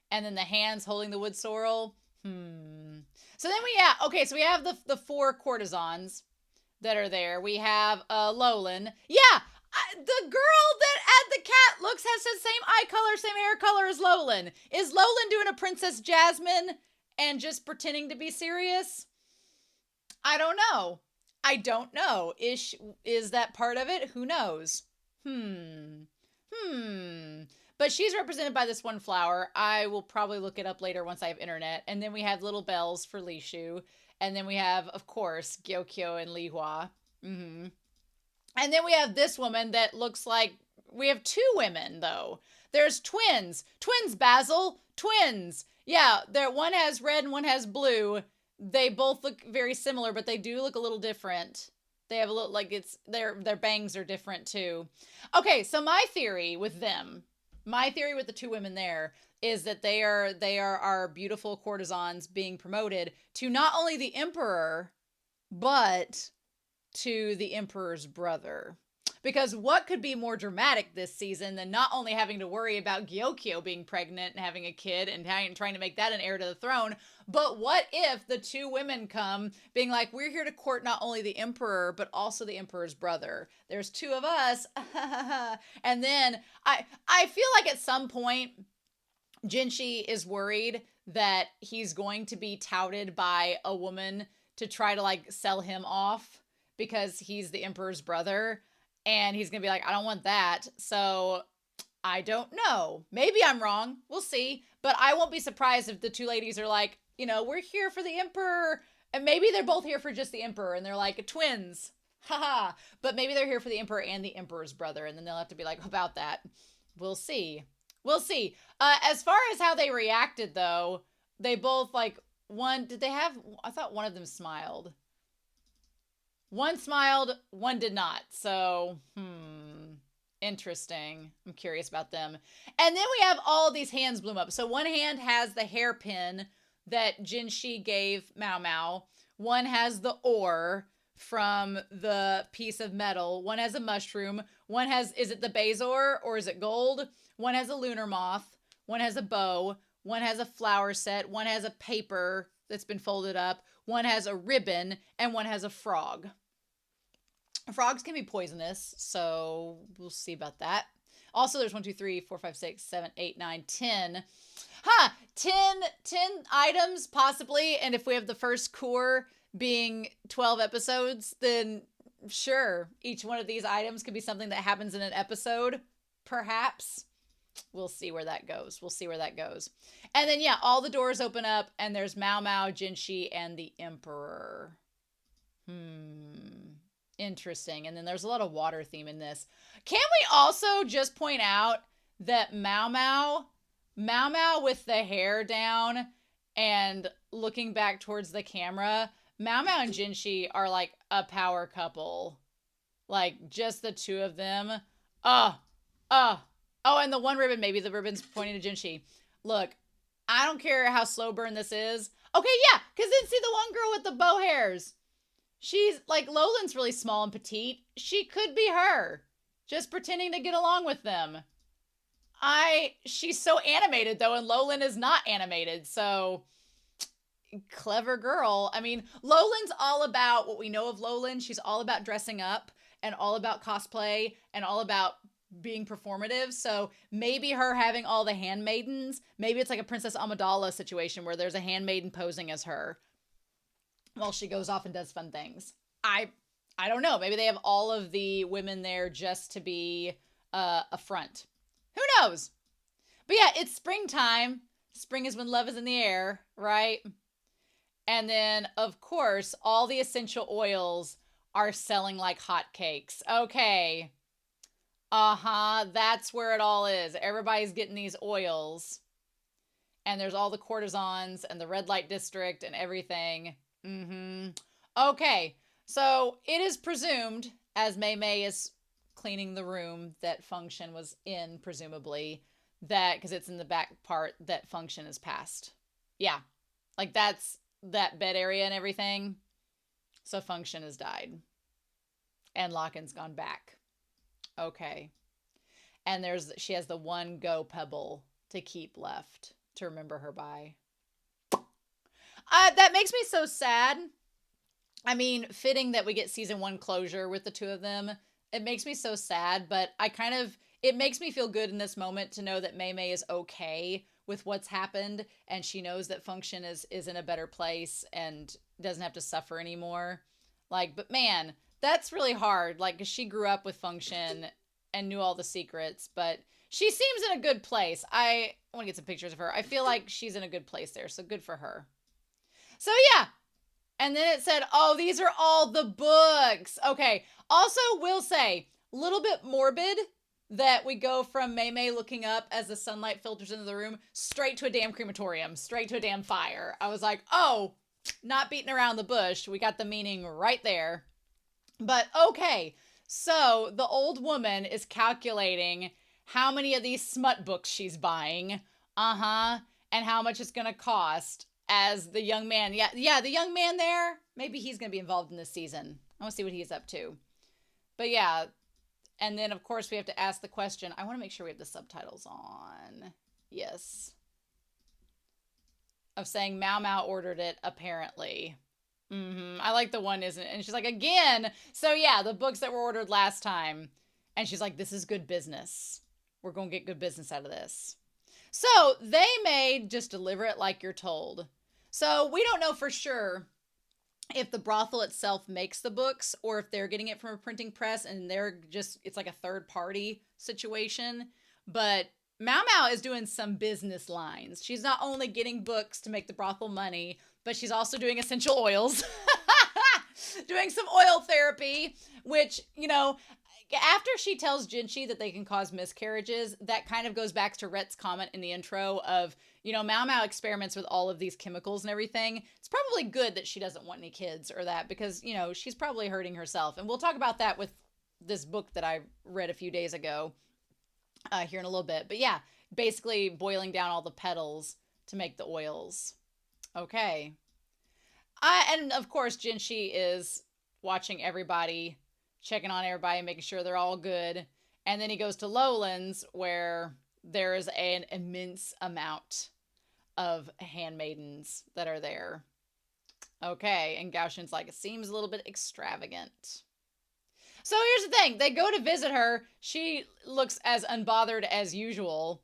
And then the hands holding the wood sorrel. So then so we have the 4 courtesans that are there. We have Lolan. Yeah! The girl that at the cat looks has the same eye color, same hair color as Lolan. Is Lolan doing a Princess Jasmine and just pretending to be serious? I don't know. Is that part of it? Who knows? But she's represented by this one flower. I will probably look it up later once I have internet. And then we have little bells for Li Shu. And then we have, of course, Gyokyo and Li Hua. And then we have this woman that looks like... We have 2 women, though. There's twins. Twins, Basil. Twins. Yeah, one has red and one has blue. They both look very similar, but they do look a little different. They have a little... Like, their bangs are different, too. Okay, so my theory with them... My theory with the 2 women there is that they are our beautiful courtesans being promoted to not only the emperor, but to the emperor's brother. Because what could be more dramatic this season than not only having to worry about Gyokyo being pregnant and having a kid and trying to make that an heir to the throne, but what if the 2 women come being like, we're here to court not only the emperor, but also the emperor's brother. There's 2 of us. And then I feel like at some point, Jinshi is worried that he's going to be touted by a woman to try to like sell him off because he's the emperor's brother. And he's going to be like, I don't want that. So I don't know. Maybe I'm wrong. We'll see. But I won't be surprised if the 2 ladies are like, we're here for the emperor. And maybe they're both here for just the emperor. And they're like twins. Haha. But maybe they're here for the emperor and the emperor's brother. And then they'll have to be like, about that. We'll see. We'll see. As far as how they reacted, though, they both like I thought one of them smiled. One smiled, one did not. So, interesting. I'm curious about them. And then we have all these hands bloom up. So one hand has the hairpin that Jinshi gave MaoMao. One has the ore from the piece of metal. One has a mushroom. One has, is it the Bazor or is it gold? One has a lunar moth. One has a bow. One has a flower set. One has a paper that's been folded up. One has a ribbon, and one has a frog. Frogs can be poisonous, so we'll see about that. Also, there's 1, 2, 3, 4, 5, 6, 7, 8, 9, 10. 10 items, possibly. And if we have the first core being 12 episodes, then sure, each one of these items could be something that happens in an episode, perhaps. We'll see where that goes. And then, yeah, all the doors open up, and there's MaoMao, Jinshi, and the Emperor. Interesting. And then there's a lot of water theme in this. Can we also just point out that MaoMao with the hair down and looking back towards the camera, MaoMao and Jinshi are like a power couple. Like, just the 2 of them. Oh, and the one ribbon, maybe the ribbon's pointing to Jinshi. Look, I don't care how slow burn this is. Okay, yeah, because then see the one girl with the bow hairs. She's, like, Lolan's really small and petite. She could be her. Just pretending to get along with them. She's so animated, though, and Lolan is not animated, so... Clever girl. I mean, Lolan's all about, what we know of Lolan, she's all about dressing up, and all about cosplay, and all about being performative. So maybe her having all the handmaidens, maybe it's like a Princess Amidala situation where there's a handmaiden posing as her while she goes off and does fun things. I don't know. Maybe they have all of the women there just to be a front. Who knows? But yeah, it's springtime. Spring is when love is in the air, right? And then, of course, all the essential oils are selling like hotcakes. Okay. That's where it all is. Everybody's getting these oils. And there's all the courtesans and the red light district and everything. Okay. So it is presumed, as Mei Mei is cleaning the room that Function was in, presumably, that, because it's in the back part, that Function is passed. Yeah. Like that's that bed area and everything. So Function has died. And Locken's gone back. Okay. And she has the one go pebble to keep left to remember her by. That makes me so sad. I mean, fitting that we get season 1 closure with the two of them. It makes me so sad, but it makes me feel good in this moment to know that Mei Mei is okay with what's happened, and she knows that Function is in a better place and doesn't have to suffer anymore. Like, but man, that's really hard. Like, 'cause she grew up with Function and knew all the secrets, but she seems in a good place. I want to get some pictures of her. I feel like she's in a good place there, so good for her. So yeah. And then it said, oh, these are all the books. Okay. Also, will say, a little bit morbid that we go from Mei Mei looking up as the sunlight filters into the room straight to a damn crematorium, straight to a damn fire. I was like, oh, not beating around the bush. We got the meaning right there. But okay. So the old woman is calculating how many of these smut books she's buying. And how much it's going to cost as the young man. Yeah, the young man there, maybe he's going to be involved in this season. I want to see what he's up to. But yeah, and then of course we have to ask the question. I want to make sure we have the subtitles on. Yes. Of saying MaoMao ordered it, apparently. I like the one, isn't it? And she's like, again. So yeah, the books that were ordered last time. And she's like, this is good business. We're going to get good business out of this. So they may just deliver it like you're told. So we don't know for sure if the brothel itself makes the books or if they're getting it from a printing press and it's like a third party situation. But MaoMao is doing some business lines. She's not only getting books to make the brothel money, but she's also doing essential oils. Doing some oil therapy, which, after she tells Jinshi that they can cause miscarriages, that kind of goes back to Rhett's comment in the intro of, MaoMao experiments with all of these chemicals and everything. It's probably good that she doesn't want any kids or that because, she's probably hurting herself. And we'll talk about that with this book that I read a few days ago here in a little bit. But yeah, basically boiling down all the petals to make the oils. Okay. And of course, Jinshi is watching everybody, checking on everybody, making sure they're all good. And then he goes to Lowlands, where there is an immense amount of handmaidens that are there. Okay, and Gaoshin's like, it seems a little bit extravagant. So here's the thing. They go to visit her. She looks as unbothered as usual.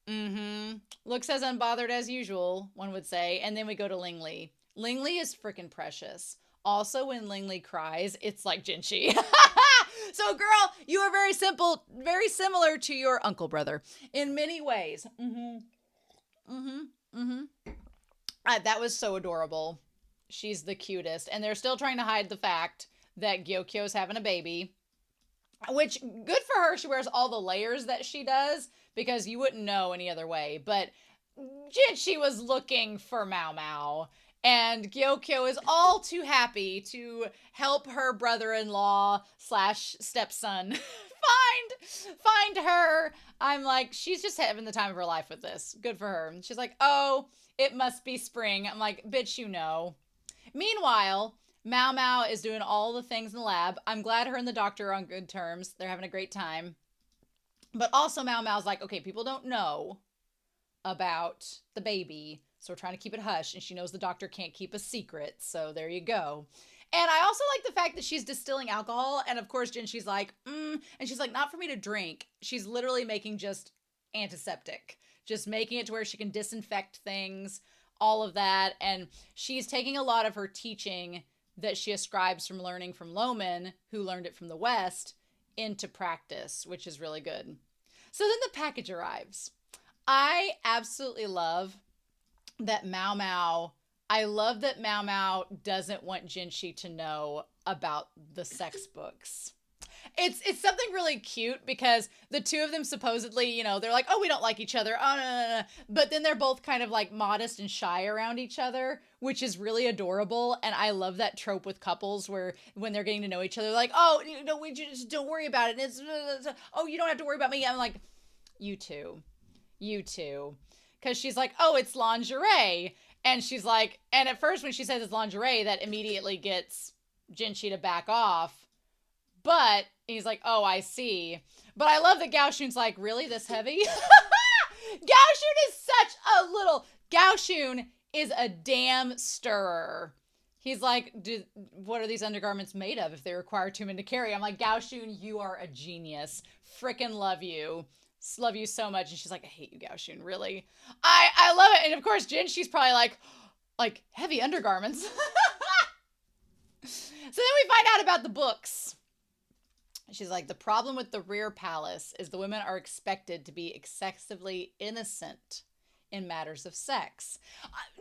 Looks as unbothered as usual, one would say. And then we go to Lingli. Lingli is freaking precious. Also, when Lingli cries, it's like Jinshi. So, girl, you are very similar to your uncle brother in many ways. That was so adorable. She's the cutest. And they're still trying to hide the fact that Gyokyo's having a baby. Which, good for her. She wears all the layers that she does because you wouldn't know any other way. But Jinshi was looking for MaoMao. And Gyokyo is all too happy to help her brother-in-law / stepson find her. I'm like, she's just having the time of her life with this. Good for her. She's like, oh, it must be spring. I'm like, bitch, Meanwhile, MaoMao is doing all the things in the lab. I'm glad her and the doctor are on good terms. They're having a great time. But also MaoMao's like, okay, people don't know about the baby. So we're trying to keep it hush, and she knows the doctor can't keep a secret, so there you go. And I also like the fact that she's distilling alcohol, and of course Jinshi's like, and she's like, not for me to drink. She's literally making just antiseptic, just making it to where she can disinfect things, all of that, and she's taking a lot of her teaching that she ascribes from learning from Loman, who learned it from the West, into practice, which is really good. So then the package arrives. I absolutely love that MaoMao. I love that MaoMao doesn't want Jinshi to know about the sex books. It's something really cute because the two of them supposedly, they're like, oh, we don't like each other. Oh, no, no, no. But then they're both kind of like modest and shy around each other, which is really adorable. And I love that trope with couples where when they're getting to know each other, they're like, oh, we just don't worry about it. Oh, you don't have to worry about me. I'm like, you too. You too. Because she's like, oh, it's lingerie. And she's like, and at first when she says it's lingerie, that immediately gets Jinshi to back off. But he's like, oh, I see. But I love that Gao Shun's like, really, this heavy? Gao Shun is such a little... Gao Shun is a damn stirrer. He's like, what are these undergarments made of if they require 2 men to carry? I'm like, Gao Shun, you are a genius. Frickin' love you. Love you so much. And she's like, I hate you, Gao Shun, really. I love it. And of course, Jin, she's probably like heavy undergarments. So then we find out about the books. She's like, the problem with the rear palace is the women are expected to be excessively innocent in matters of sex.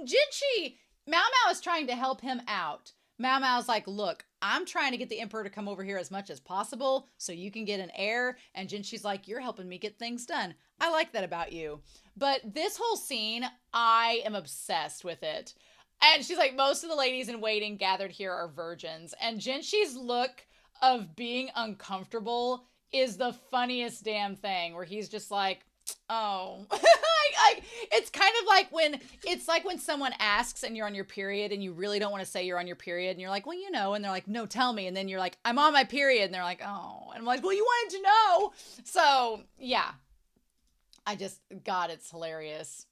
Jinshi, MaoMao is trying to help him out. MaoMao's like, look, I'm trying to get the emperor to come over here as much as possible so you can get an heir. And Jinshi's like, you're helping me get things done. I like that about you. But this whole scene, I am obsessed with it. And she's like, most of the ladies in waiting gathered here are virgins. And Jinshi's look of being uncomfortable is the funniest damn thing, where he's just like, oh. It's kind of like when someone asks and you're on your period and you really don't want to say you're on your period and you're like, well, and they're like, no, tell me. And then you're like, I'm on my period. And they're like, oh. And I'm like, well, you wanted to know. So yeah, God, it's hilarious.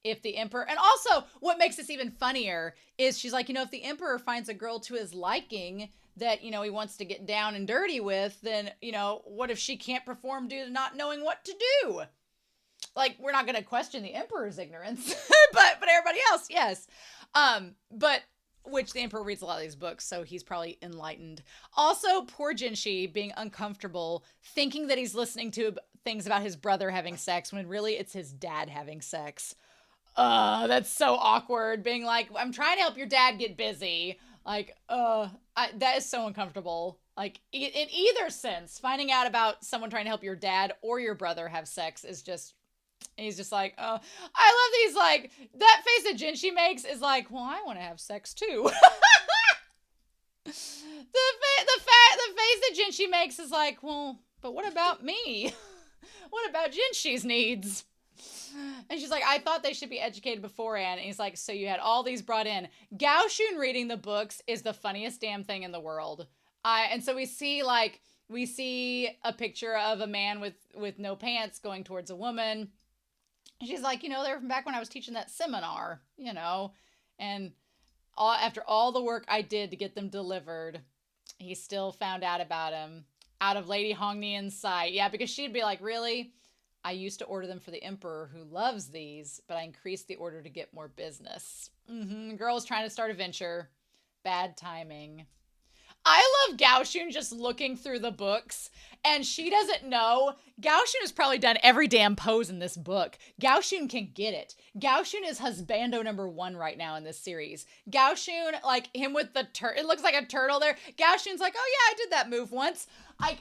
If the emperor, and also what makes this even funnier is she's like, if the emperor finds a girl to his liking that, he wants to get down and dirty with, then, what if she can't perform due to not knowing what to do? Like, we're not going to question the emperor's ignorance, but everybody else, yes. But which the emperor reads a lot of these books, so he's probably enlightened. Also, poor Jinshi being uncomfortable, thinking that he's listening to things about his brother having sex when really it's his dad having sex. That's so awkward. Being like, I'm trying to help your dad get busy. Like, that is so uncomfortable. Like, in either sense, finding out about someone trying to help your dad or your brother have sex is just, he's just like, oh, I love these, like, that face that Jinshi makes is like, well, I want to have sex too. The face that Jinshi makes is like, well, but what about me? What about Jinshi's needs? And she's like, I thought they should be educated beforehand. And he's like, so you had all these brought in. Gao Shun reading the books is the funniest damn thing in the world. And so we see a picture of a man with no pants going towards a woman. And she's like, they're from back when I was teaching that seminar, and after all the work I did to get them delivered, he still found out about him out of Lady Hongnian's sight. Yeah, because she'd be like, really? I used to order them for the emperor who loves these, but I increased the order to get more business. Girl's trying to start a venture. Bad timing. I love Gao Shun just looking through the books, and she doesn't know. Gao Shun has probably done every damn pose in this book. Gao Shun can get it. Gao Shun is husbando number 1 right now in this series. Gao Shun, like him with the it looks like a turtle there. Gao Shun's like, oh yeah, I did that move once. I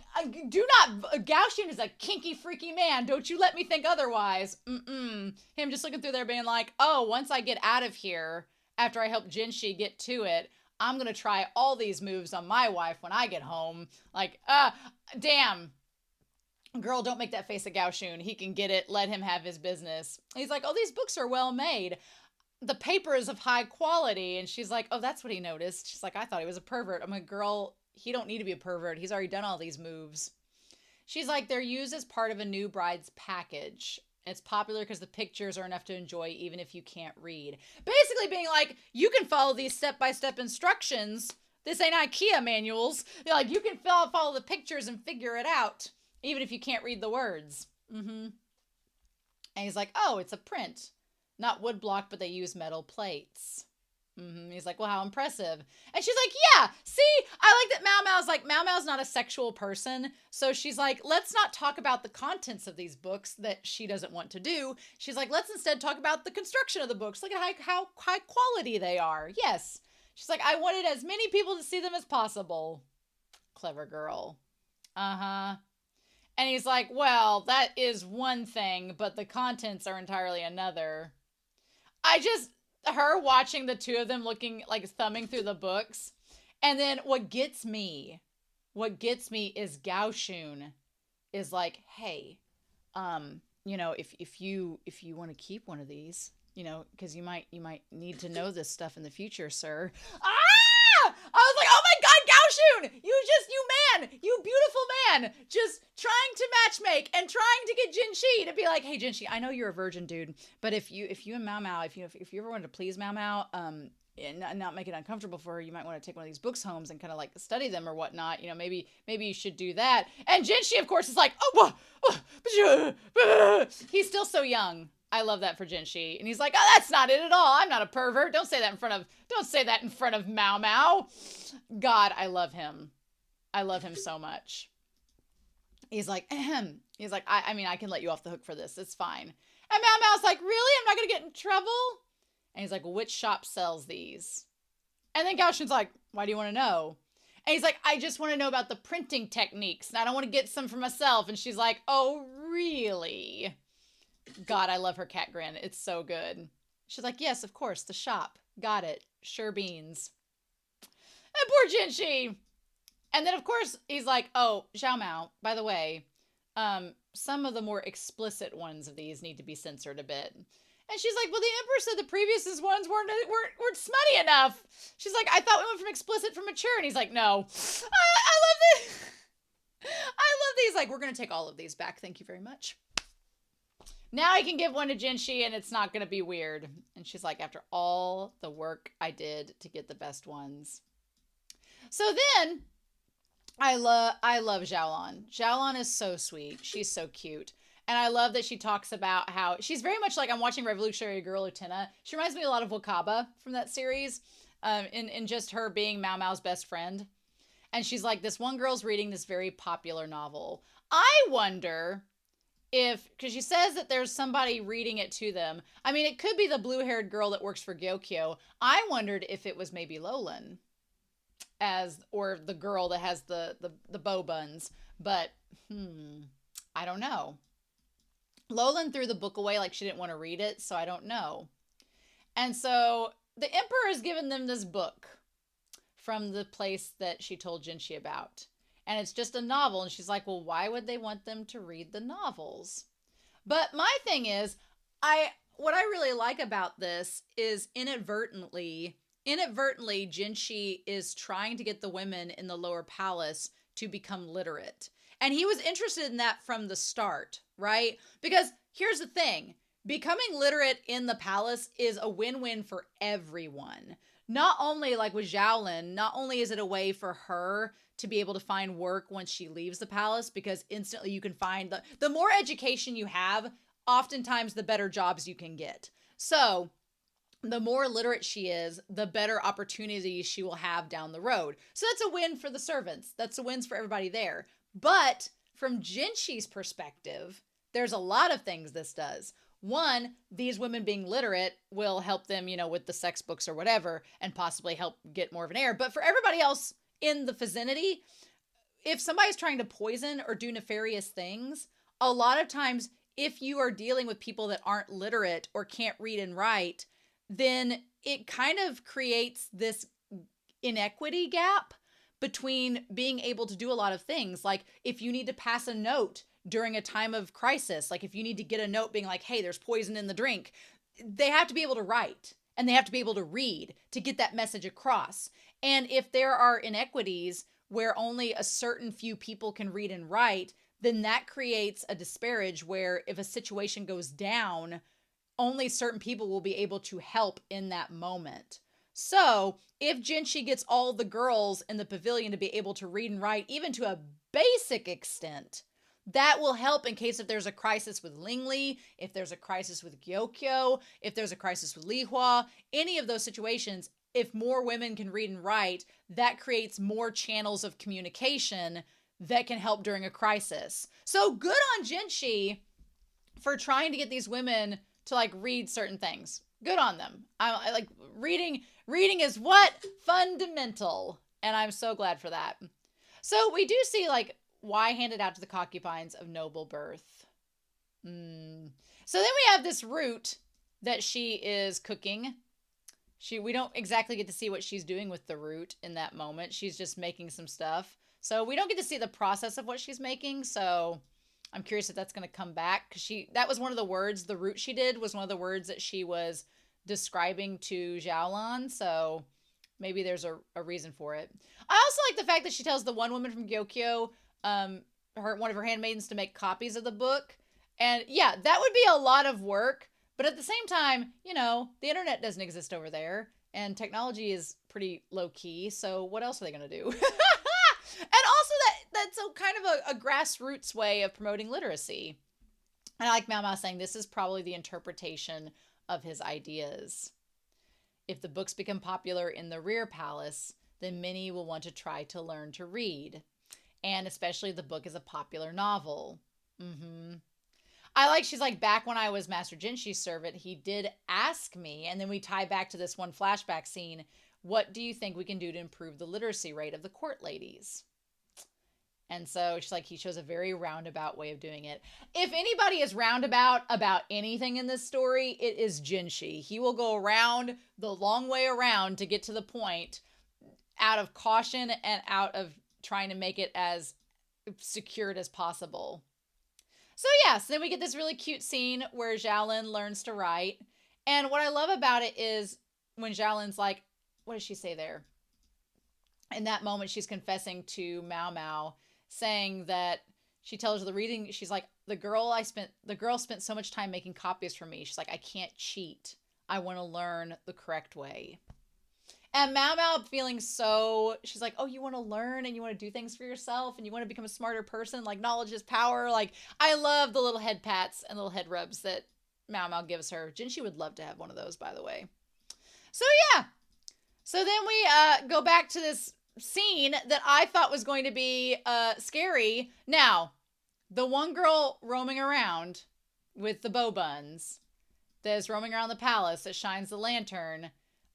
do not. Gao Shun is a kinky, freaky man. Don't you let me think otherwise. Him just looking through there being like, oh, once I get out of here, after I help Jinshi get to it, I'm going to try all these moves on my wife when I get home. Like, damn. Girl, don't make that face at Gao Shun. He can get it. Let him have his business. He's like, oh, these books are well made. The paper is of high quality. And she's like, oh, that's what he noticed. She's like, I thought he was a pervert. I'm like, girl, he don't need to be a pervert. He's already done all these moves. She's like, they're used as part of a new bride's package. It's popular because the pictures are enough to enjoy even if you can't read. Basically being like, you can follow these step-by-step instructions. This ain't IKEA manuals. They're like, you can follow the pictures and figure it out, even if you can't read the words. And he's like, oh, it's a print. Not wood block, but they use metal plates. He's like, well, how impressive. And she's like, yeah, see, I like that MaoMao's like, MaoMao's not a sexual person. So she's like, let's not talk about the contents of these books that she doesn't want to do. She's like, let's instead talk about the construction of the books. Look at how high quality they are. Yes. She's like, I wanted as many people to see them as possible. Clever girl. Uh-huh. And he's like, well, that is one thing, but the contents are entirely another. Her watching the two of them looking, like, thumbing through the books. And then what gets me is Gao Shun is like, hey, if you want to keep one of these, because you might need to know this stuff in the future, sir. I was like, oh my God, Gao Shun, you beautiful man, just trying to matchmake and trying to get Jinshi to be like, hey, Jinshi, I know you're a virgin, dude, but if you and MaoMao, if you ever wanted to please MaoMao, and not make it uncomfortable for her, you might want to take one of these books home and kind of like study them or whatnot. Maybe you should do that. And Jinshi, of course, is like, he's still so young. I love that for Jinshi. And he's like, oh, that's not it at all. I'm not a pervert. Don't say that in front of MaoMao. God, I love him. I love him so much. He's like, ahem. He's like, I mean, I can let you off the hook for this. It's fine. And MaoMao's like, really? I'm not going to get in trouble? And he's like, well, which shop sells these? And then Gao Shun's like, why do you want to know? And he's like, I just want to know about the printing techniques. And I don't want to get some for myself. And she's like, oh, really? God, I love her cat grin. It's so good. She's like, yes, of course, the shop. Got it. Sure beans. And poor Jinshi. And then, of course, he's like, oh, Xiao Mao, by the way, some of the more explicit ones of these need to be censored a bit. And she's like, well, the Emperor said the previous ones weren't smutty enough. She's like, I thought we went from explicit to mature. And he's like, no. I love this. I love these. Like, we're going to take all of these back. Thank you very much. Now I can give one to Jinshi and it's not going to be weird. And she's like, after all the work I did to get the best ones. So then I love Xiaolon. Xiaolon is so sweet. She's so cute. And I love that she talks about how she's very much like, I'm watching Revolutionary Girl Utena. She reminds me a lot of Wakaba from that series, in just her being MaoMao's best friend. And she's like, this one girl's reading this very popular novel. I wonder if, because she says that there's somebody reading it to them. I mean, it could be the blue-haired girl that works for Gyokyo. I wondered if it was maybe Lolan, or the girl that has the bow buns. But, I don't know. Lolan threw the book away like she didn't want to read it, so I don't know. And so the Emperor has given them this book from the place that she told Jinshi about. And it's just a novel. And she's like, well, why would they want them to read the novels? But my thing is, what I really like about this is inadvertently, Jinshi is trying to get the women in the lower palace to become literate. And he was interested in that from the start, right? Because here's the thing. Becoming literate in the palace is a win-win for everyone. Not only, like with Xiaolin, not only is it a way for her to be able to find work once she leaves the palace, because instantly you can find the more education you have, oftentimes the better jobs you can get. So the more literate she is, the better opportunities she will have down the road. So that's a win for the servants. That's a win for everybody there. But from Jinshi's perspective, there's a lot of things this does. One, these women being literate will help them, with the sex books or whatever, and possibly help get more of an heir. But for everybody else in the vicinity, if somebody's trying to poison or do nefarious things, a lot of times, if you are dealing with people that aren't literate or can't read and write, then it kind of creates this inequity gap between being able to do a lot of things. Like if you need to pass a note during a time of crisis, like if you need to get a note being like, hey, there's poison in the drink, they have to be able to write and they have to be able to read to get that message across. And if there are inequities where only a certain few people can read and write, then that creates a disparage where if a situation goes down, only certain people will be able to help in that moment. So if Jinshi gets all the girls in the pavilion to be able to read and write, even to a basic extent, that will help in case if there's a crisis with Lingli, if there's a crisis with Gyokyo, if there's a crisis with Li Hua, any of those situations, if more women can read and write, that creates more channels of communication that can help during a crisis. So good on Jinshi for trying to get these women to like read certain things. Good on them. I like reading. Reading is what? Fundamental. And I'm so glad for that. So we do see like why handed out to the concubines of noble birth. So then we have this root that she is cooking. We don't exactly get to see what she's doing with the root in that moment. She's just making some stuff. So we don't get to see the process of what she's making. So I'm curious if that's going to come back, because that was one of the words, the root she did was one of the words that she was describing to Xiaolan. So maybe there's a reason for it. I also like the fact that she tells the one woman from Gyokyo, one of her handmaidens, to make copies of the book. And yeah, that would be a lot of work. But at the same time, you know, the internet doesn't exist over there, and technology is pretty low key. So what else are they going to do? And also that's a kind of a grassroots way of promoting literacy. And I like MaoMao saying this is probably the interpretation of his ideas. If the books become popular in the rear palace, then many will want to try to learn to read. And especially if the book is a popular novel. She's like, back when I was Master Jinshi's servant, he did ask me, and then we tie back to this one flashback scene, what do you think we can do to improve the literacy rate of the court ladies? And so she's like, he shows a very roundabout way of doing it. If anybody is roundabout about anything in this story, it is Jinshi. He will go around the long way around to get to the point, out of caution and out of trying to make it as secured as possible. So yes, then we get this really cute scene where Xiaolin learns to write. And what I love about it is when Xiaolin's like, what does she say there? In that moment, she's confessing to MaoMao, saying that she tells her the reading, she's like, the girl spent so much time making copies for me. She's like, I can't cheat. I want to learn the correct way. And MaoMao feeling so, she's like, oh, you want to learn and you want to do things for yourself and you want to become a smarter person. Like, knowledge is power. Like, I love the little head pats and little head rubs that MaoMao gives her. Jinshi would love to have one of those, by the way. So yeah. So then we go back to this scene that I thought was going to be scary. Now, the one girl roaming around with the bow buns that is roaming around the palace that shines the lantern,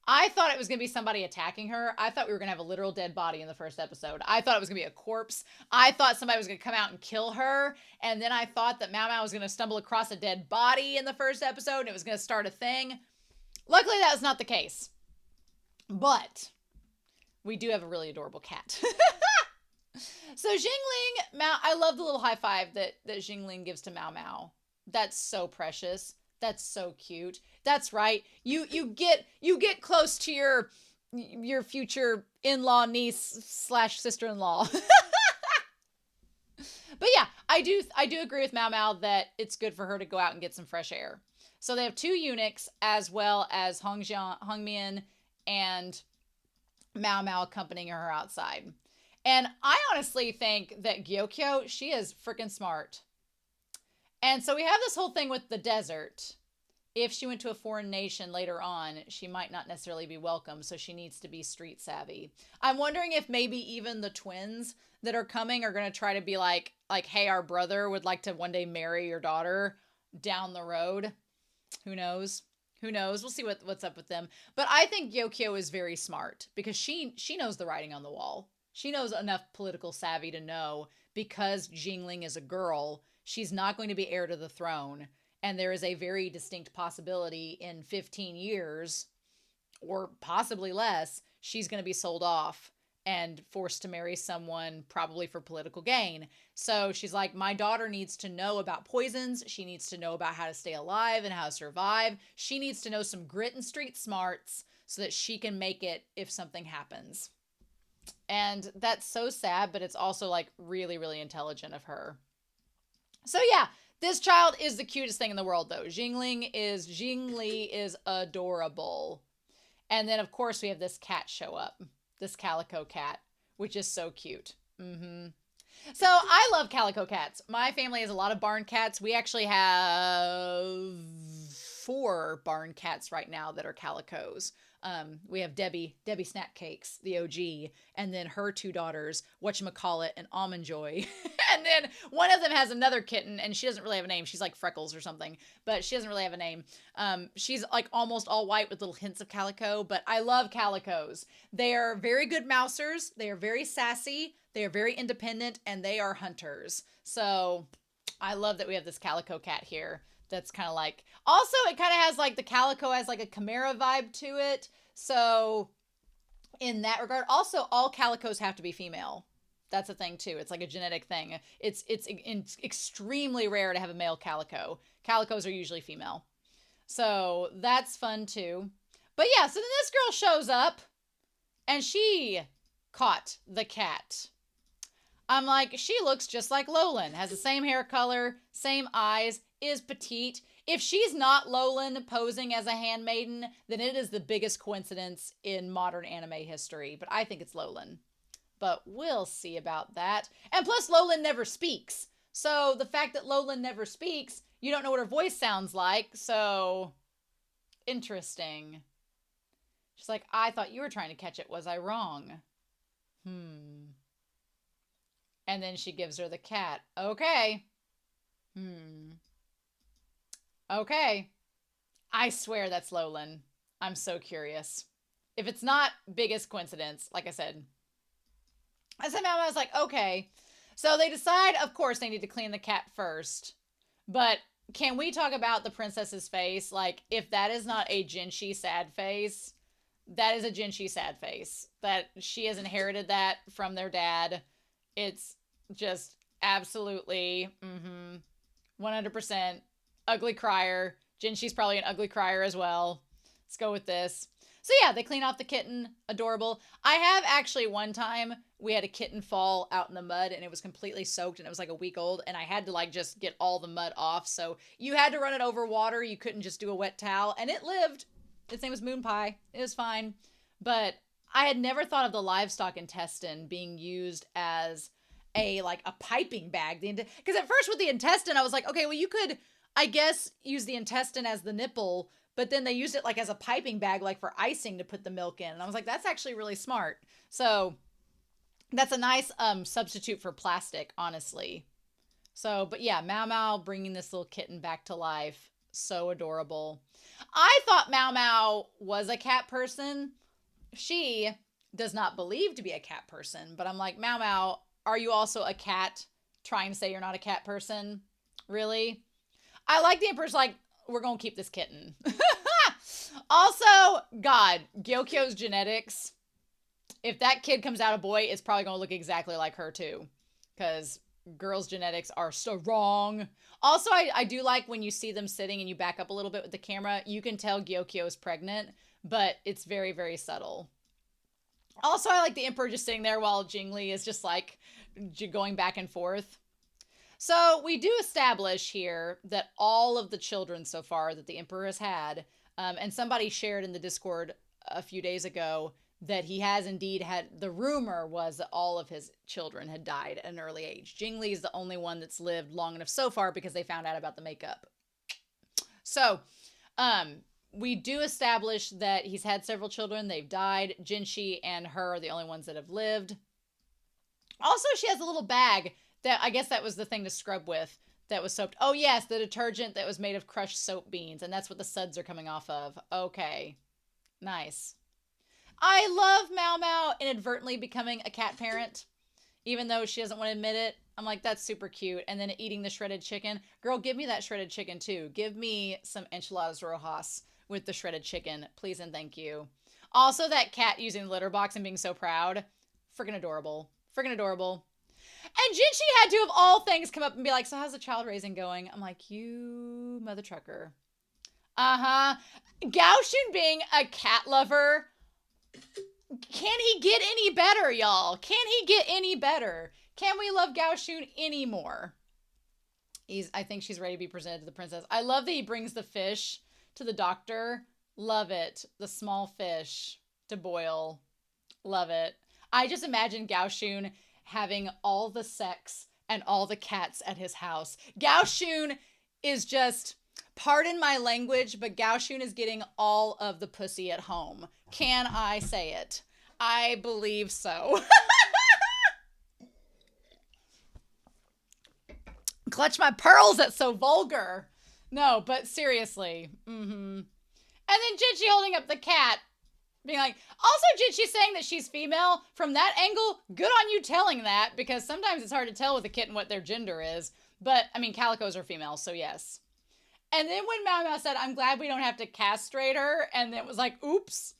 I thought it was going to be somebody attacking her. I thought we were going to have a literal dead body in the first episode. I thought it was going to be a corpse. I thought somebody was going to come out and kill her. And then I thought that MaoMao was going to stumble across a dead body in the first episode and it was going to start a thing. Luckily, that was not the case. But we do have a really adorable cat. So Jingling, I love the little high five that Jingling gives to MaoMao. That's so precious. That's so cute. That's right. You get close to your future in-law niece / sister-in-law. But yeah, I do agree with MaoMao that it's good for her to go out and get some fresh air. So they have 2 eunuchs as well as Hongmian and MaoMao accompanying her outside. And I honestly think that Gyokyo, she is freaking smart. And so we have this whole thing with the desert. If she went to a foreign nation later on, she might not necessarily be welcome, so she needs to be street savvy. I'm wondering if maybe even the twins that are coming are going to try to be like, hey, our brother would like to one day marry your daughter down the road. Who knows? Who knows? We'll see what's up with them. But I think Gyokyo is very smart because she knows the writing on the wall. She knows enough political savvy to know, because Jingling is a girl, she's not going to be heir to the throne. And there is a very distinct possibility in 15 years, or possibly less, she's going to be sold off and forced to marry someone probably for political gain. So she's like, my daughter needs to know about poisons. She needs to know about how to stay alive and how to survive. She needs to know some grit and street smarts so that she can make it if something happens. And that's so sad, but it's also like really, really intelligent of her. So yeah, this child is the cutest thing in the world though. Jingli is adorable. And then of course we have this cat show up. This calico cat, which is so cute. So I love calico cats. My family has a lot of barn cats. We actually have 4 barn cats right now that are calicos. We have Debbie Snack Cakes, the OG, and then her 2 daughters, Whatchamacallit and Almond Joy. And then one of them has another kitten, and she doesn't really have a name. She's like Freckles or something, but she doesn't really have a name. She's like almost all white with little hints of calico, but I love calicos. They are very good mousers. They are very sassy. They are very independent, and they are hunters. So I love that we have this calico cat here. That's kind of like, also it kind of has like, the calico has like a chimera vibe to it. So in that regard, also all calicos have to be female. That's a thing too. It's like a genetic thing. It's extremely rare to have a male calico. Calicos are usually female. So that's fun too. But yeah, so then this girl shows up and she caught the cat. I'm like, she looks just like Lolan. Has the same hair color, same eyes, is petite. If she's not Lolan posing as a handmaiden, then it is the biggest coincidence in modern anime history. But I think it's Lolan. But we'll see about that. And plus, Lolan never speaks. So the fact that Lolan never speaks, you don't know what her voice sounds like. So, interesting. She's like, I thought you were trying to catch it. Was I wrong? And then she gives her the cat. Okay. Okay. I swear that's Lolan. I'm so curious. If it's not, biggest coincidence, like I said. I was like, okay. So they decide, of course, they need to clean the cat first. But can we talk about the princess's face? Like, if that is not a Jinshi sad face, that is a Jinshi sad face. That she has inherited that from their dad. It's just absolutely 100% ugly crier. Jinshi's probably an ugly crier as well. Let's go with this. So yeah, they clean off the kitten. Adorable. I have actually one time, we had a kitten fall out in the mud and it was completely soaked and it was like a week old and I had to like just get all the mud off. So you had to run it over water. You couldn't just do a wet towel and it lived. Its name was Moon Pie. It was fine. But I had never thought of the livestock intestine being used as a piping bag. Because at first with the intestine, I was like, okay, well you could, I guess, use the intestine as the nipple, but then they used it like as a piping bag, like for icing to put the milk in. And I was like, that's actually really smart. So that's a nice substitute for plastic, honestly. So, but yeah, MaoMao bringing this little kitten back to life. So adorable. I thought MaoMao was a cat person. She does not believe to be a cat person, but I'm like, MaoMao, are you also a cat trying to say you're not a cat person? Really? I like the Emperor's like, we're going to keep this kitten. Also, God, Gyokyo's genetics. If that kid comes out a boy, it's probably going to look exactly like her too. Because girls' genetics are so wrong. Also, I do like when you see them sitting and you back up a little bit with the camera, you can tell Gyokyo is pregnant, but it's very, very subtle. Also, I like the Emperor just sitting there while Jingli is just like going back and forth. So we do establish here that all of the children so far that the Emperor has had, and somebody shared in the Discord a few days ago that he has indeed had, the rumor was that all of his children had died at an early age. Jingli is the only one that's lived long enough so far because they found out about the makeup. So, we do establish that he's had several children. They've died. Jinshi and her are the only ones that have lived. Also, she has a little bag that, I guess that was the thing to scrub with that was soaped. Oh, yes, the detergent that was made of crushed soap beans, and that's what the suds are coming off of. Okay. Nice. I love MaoMao inadvertently becoming a cat parent, even though she doesn't want to admit it. I'm like, that's super cute. And then eating the shredded chicken. Girl, give me that shredded chicken, too. Give me some enchiladas rojas with the shredded chicken. Please and thank you. Also, that cat using the litter box and being so proud. Freaking adorable. Freaking adorable. And Jinshi had to, of all things, come up and be like, so how's the child raising going? I'm like, you mother trucker. Uh-huh. Gaoshun being a cat lover. Can he get any better, y'all? Can he get any better? Can we love Gaoshun anymore? I think she's ready to be presented to the princess. I love that he brings the fish to the doctor. Love it. The small fish to boil. Love it. I just imagine Gaoshun having all the sex and all the cats at his house. Gaoshun is just Pardon my language, but Gao Shun is getting all of the pussy at home. Can I say it? I believe so. Clutch my pearls, that's so vulgar. No, but seriously. And then Jinshi holding up the cat, being like, also Jinshi saying that she's female. From that angle, good on you telling that, because sometimes it's hard to tell with a kitten what their gender is. But, I mean, calicos are female, so yes. And then when MaoMao said, I'm glad we don't have to castrate her, and it was like, oops,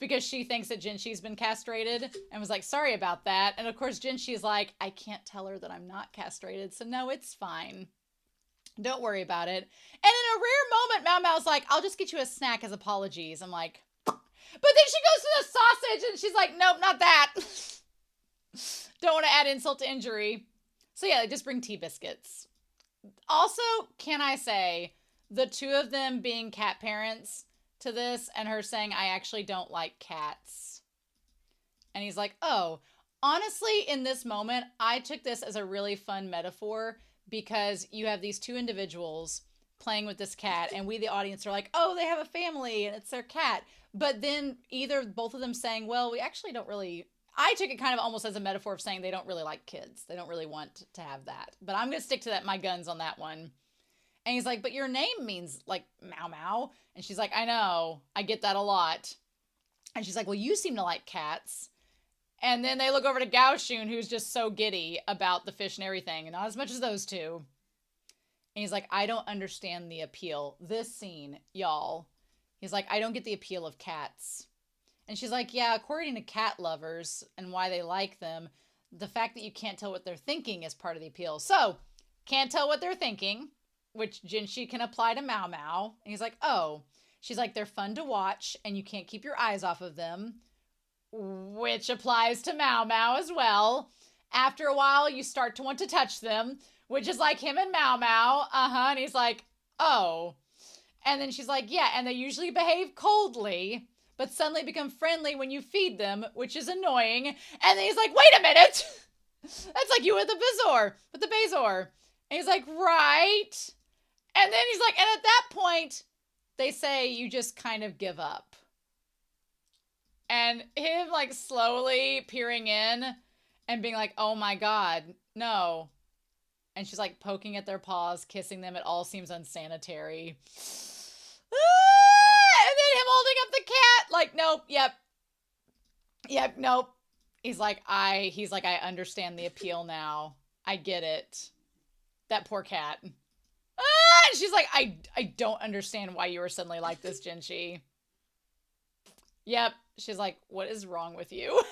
because she thinks that Jinshi's been castrated, and was like, sorry about that. And of course, Jinshi's like, I can't tell her that I'm not castrated, so no, it's fine. Don't worry about it. And in a rare moment, MaoMao's like, I'll just get you a snack as apologies. I'm like, but then she goes to the sausage, and she's like, nope, not that. Don't want to add insult to injury. So yeah, they just bring tea biscuits. Also, can I say, the two of them being cat parents to this and her saying, I actually don't like cats. And he's like, oh, honestly, in this moment, I took this as a really fun metaphor because you have these two individuals playing with this cat and we, the audience, are like, oh, they have a family and it's their cat. But then both of them saying, well, we actually don't really... I took it kind of almost as a metaphor of saying they don't really like kids. They don't really want to have that. But I'm going to stick to my guns on that one. And he's like, but your name means like MaoMao. And she's like, I know. I get that a lot. And she's like, well, you seem to like cats. And then they look over to Gao Shun, who's just so giddy about the fish and everything. And not as much as those two. And he's like, I don't understand the appeal. This scene, y'all. He's like, I don't get the appeal of cats. And she's like, yeah, according to cat lovers and why they like them, the fact that you can't tell what they're thinking is part of the appeal. So, can't tell what they're thinking, which Jinshi can apply to MaoMao. And he's like, oh. She's like, they're fun to watch, and you can't keep your eyes off of them, which applies to MaoMao as well. After a while, you start to want to touch them, which is like him and MaoMao. And he's like, oh. And then she's like, yeah, and they usually behave coldly, but suddenly become friendly when you feed them, which is annoying. And then he's like, wait a minute. That's like you with the Bazor. And he's like, right. And then he's like, and at that point, they say you just kind of give up. And him like slowly peering in and being like, oh my God, no. And she's like poking at their paws, kissing them. It all seems unsanitary. And then him holding up the cat, like, nope, yep, nope. He's like, I understand the appeal now. I get it. That poor cat. And she's like, I don't understand why you were suddenly like this, Jinshi. Yep. She's like, what is wrong with you?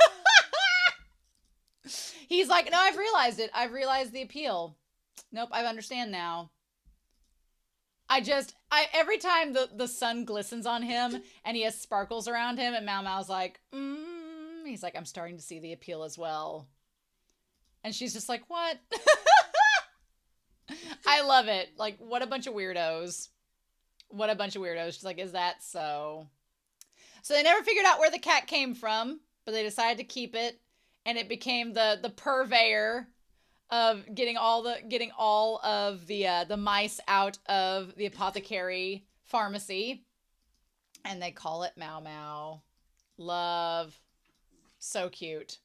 He's like, no, I've realized it. I've realized the appeal. Nope, I understand now. Every time the sun glistens on him and he has sparkles around him and MaoMao's like, he's like, I'm starting to see the appeal as well. And she's just like, what? I love it. Like, what a bunch of weirdos. What a bunch of weirdos. She's like, is that so? So they never figured out where the cat came from, but they decided to keep it. And it became the purveyor of getting all of the mice out of the apothecary pharmacy. And they call it MaoMao. Love. So cute.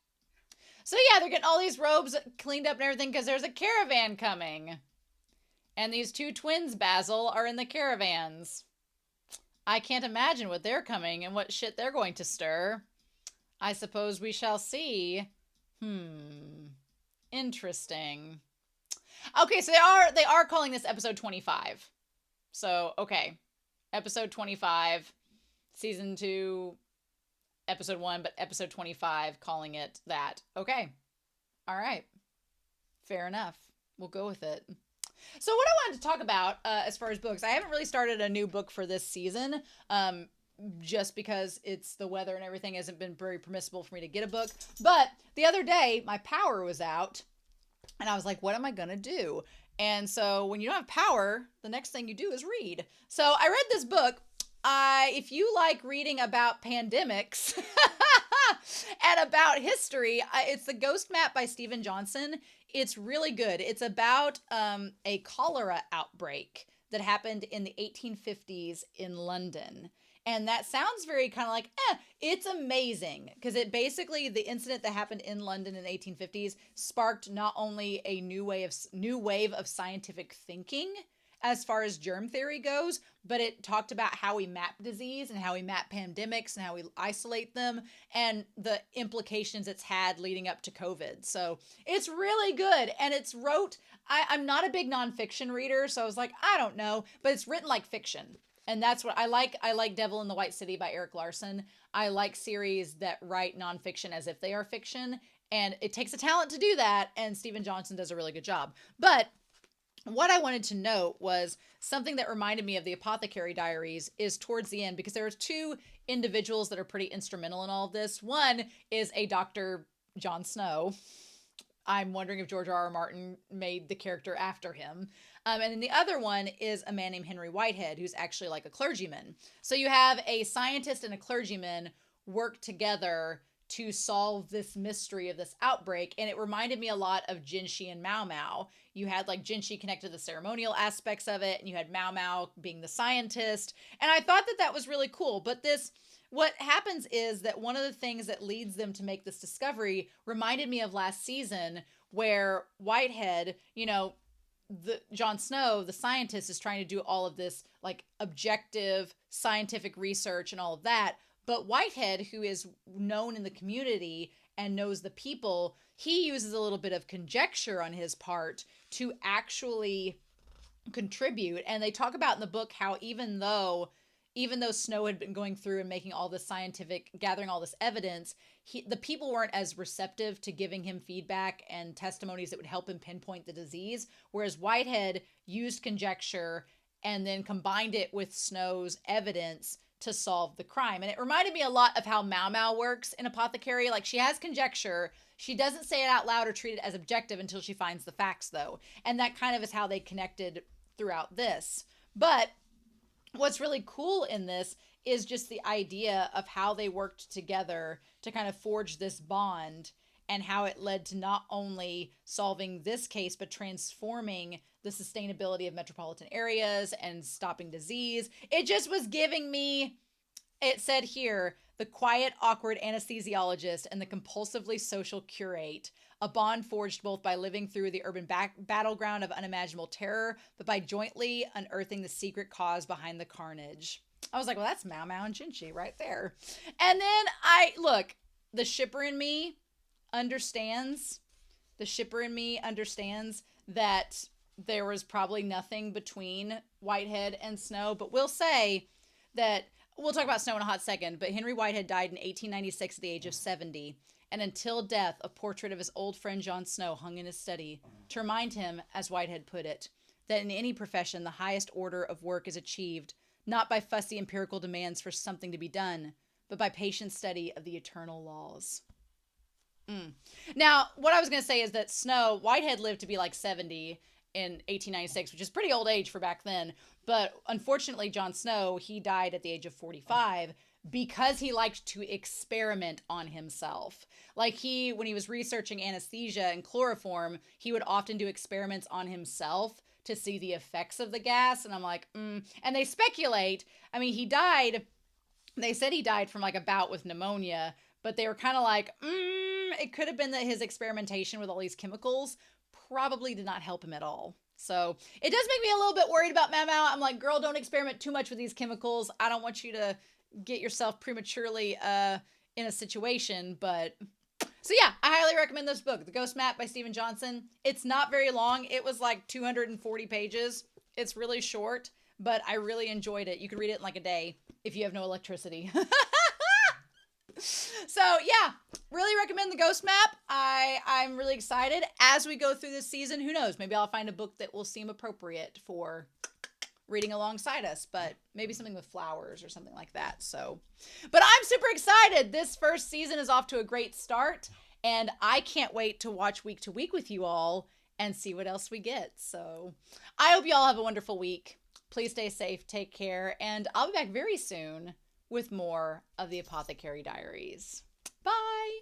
So yeah, they're getting all these robes cleaned up and everything because there's a caravan coming. And these two twins, Basil, are in the caravans. I can't imagine what they're coming and what shit they're going to stir. I suppose we shall see. Interesting. Okay, so they are calling this episode 25. So, okay. Episode 25, season 2, episode 1, but episode 25, calling it that. Okay. All right. Fair enough. We'll go with it. So what I wanted to talk about as far as books, I haven't really started a new book for this season, just because it's the weather and everything hasn't been very permissible for me to get a book. But the other day, my power was out, and I was like, what am I going to do? And so when you don't have power, the next thing you do is read. So I read this book. If you like reading about pandemics and about history, it's The Ghost Map by Stephen Johnson. It's really good. It's about a cholera outbreak that happened in the 1850s in London. And that sounds very kind of like, it's amazing. Because it basically, the incident that happened in London in the 1850s sparked not only a new wave of scientific thinking as far as germ theory goes, but it talked about how we map disease and how we map pandemics and how we isolate them and the implications it's had leading up to COVID. So it's really good. And it's I'm not a big nonfiction reader, so I was like, I don't know, but it's written like fiction. And that's what I like. I like Devil in the White City by Eric Larson. I like series that write nonfiction as if they are fiction. And it takes a talent to do that. And Stephen Johnson does a really good job. But what I wanted to note was something that reminded me of the Apothecary Diaries is towards the end, because there are two individuals that are pretty instrumental in all of this. One is a Dr. Jon Snow. I'm wondering if George R.R. Martin made the character after him. And then the other one is a man named Henry Whitehead, who's actually like a clergyman. So you have a scientist and a clergyman work together to solve this mystery of this outbreak. And it reminded me a lot of Jinshi and MaoMao. You had like Jinshi connected to the ceremonial aspects of it, and you had MaoMao being the scientist. And I thought that was really cool. But what happens is that one of the things that leads them to make this discovery reminded me of last season, where Whitehead, Jon Snow, the scientist, is trying to do all of this like objective scientific research and all of that. But Whitehead, who is known in the community and knows the people, he uses a little bit of conjecture on his part to actually contribute. And they talk about in the book how even though Snow had been going through and making all this gathering all this evidence, the people weren't as receptive to giving him feedback and testimonies that would help him pinpoint the disease. Whereas Whitehead used conjecture and then combined it with Snow's evidence to solve the crime. And it reminded me a lot of how MaoMao works in Apothecary. Like, she has conjecture. She doesn't say it out loud or treat it as objective until she finds the facts, though. And that kind of is how they connected throughout this. But what's really cool in this is just the idea of how they worked together to kind of forge this bond, and how it led to not only solving this case, but transforming the sustainability of metropolitan areas and stopping disease. It just was giving me, it said here, the quiet, awkward anesthesiologist and the compulsively social curate, a bond forged both by living through the urban battleground of unimaginable terror, but by jointly unearthing the secret cause behind the carnage. I was like, well, that's MaoMao and Jinshi right there. And then the shipper in me understands that there was probably nothing between Whitehead and Snow, but we'll say that we'll talk about Snow in a hot second, but Henry Whitehead died in 1896 at the age of 70, and until death, a portrait of his old friend Jon Snow hung in his study to remind him, as Whitehead put it, that in any profession the highest order of work is achieved not by fussy empirical demands for something to be done, but by patient study of the eternal laws. Now, what I was going to say is that Whitehead lived to be like 70 in 1896, which is pretty old age for back then. But unfortunately, Jon Snow, he died at the age of 45 because he liked to experiment on himself. Like when he was researching anesthesia and chloroform, he would often do experiments on himself to see the effects of the gas. And I'm like, And they speculate, they said he died from like a bout with pneumonia, but they were kind of like, it could have been that his experimentation with all these chemicals probably did not help him at all. So it does make me a little bit worried about MaoMao. I'm like, girl, don't experiment too much with these chemicals. I don't want you to get yourself prematurely in a situation. So yeah, I highly recommend this book, The Ghost Map by Stephen Johnson. It's not very long. It was like 240 pages. It's really short, but I really enjoyed it. You could read it in like a day if you have no electricity. So yeah, really recommend The Ghost Map. I'm really excited as we go through this season. Who knows? Maybe I'll find a book that will seem appropriate for reading alongside us, but maybe something with flowers or something like that. So, but I'm super excited. This first season is off to a great start, and I can't wait to watch week to week with you all and see what else we get. So I hope you all have a wonderful week. Please stay safe, take care, and I'll be back very soon with more of the Apothecary Diaries. Bye!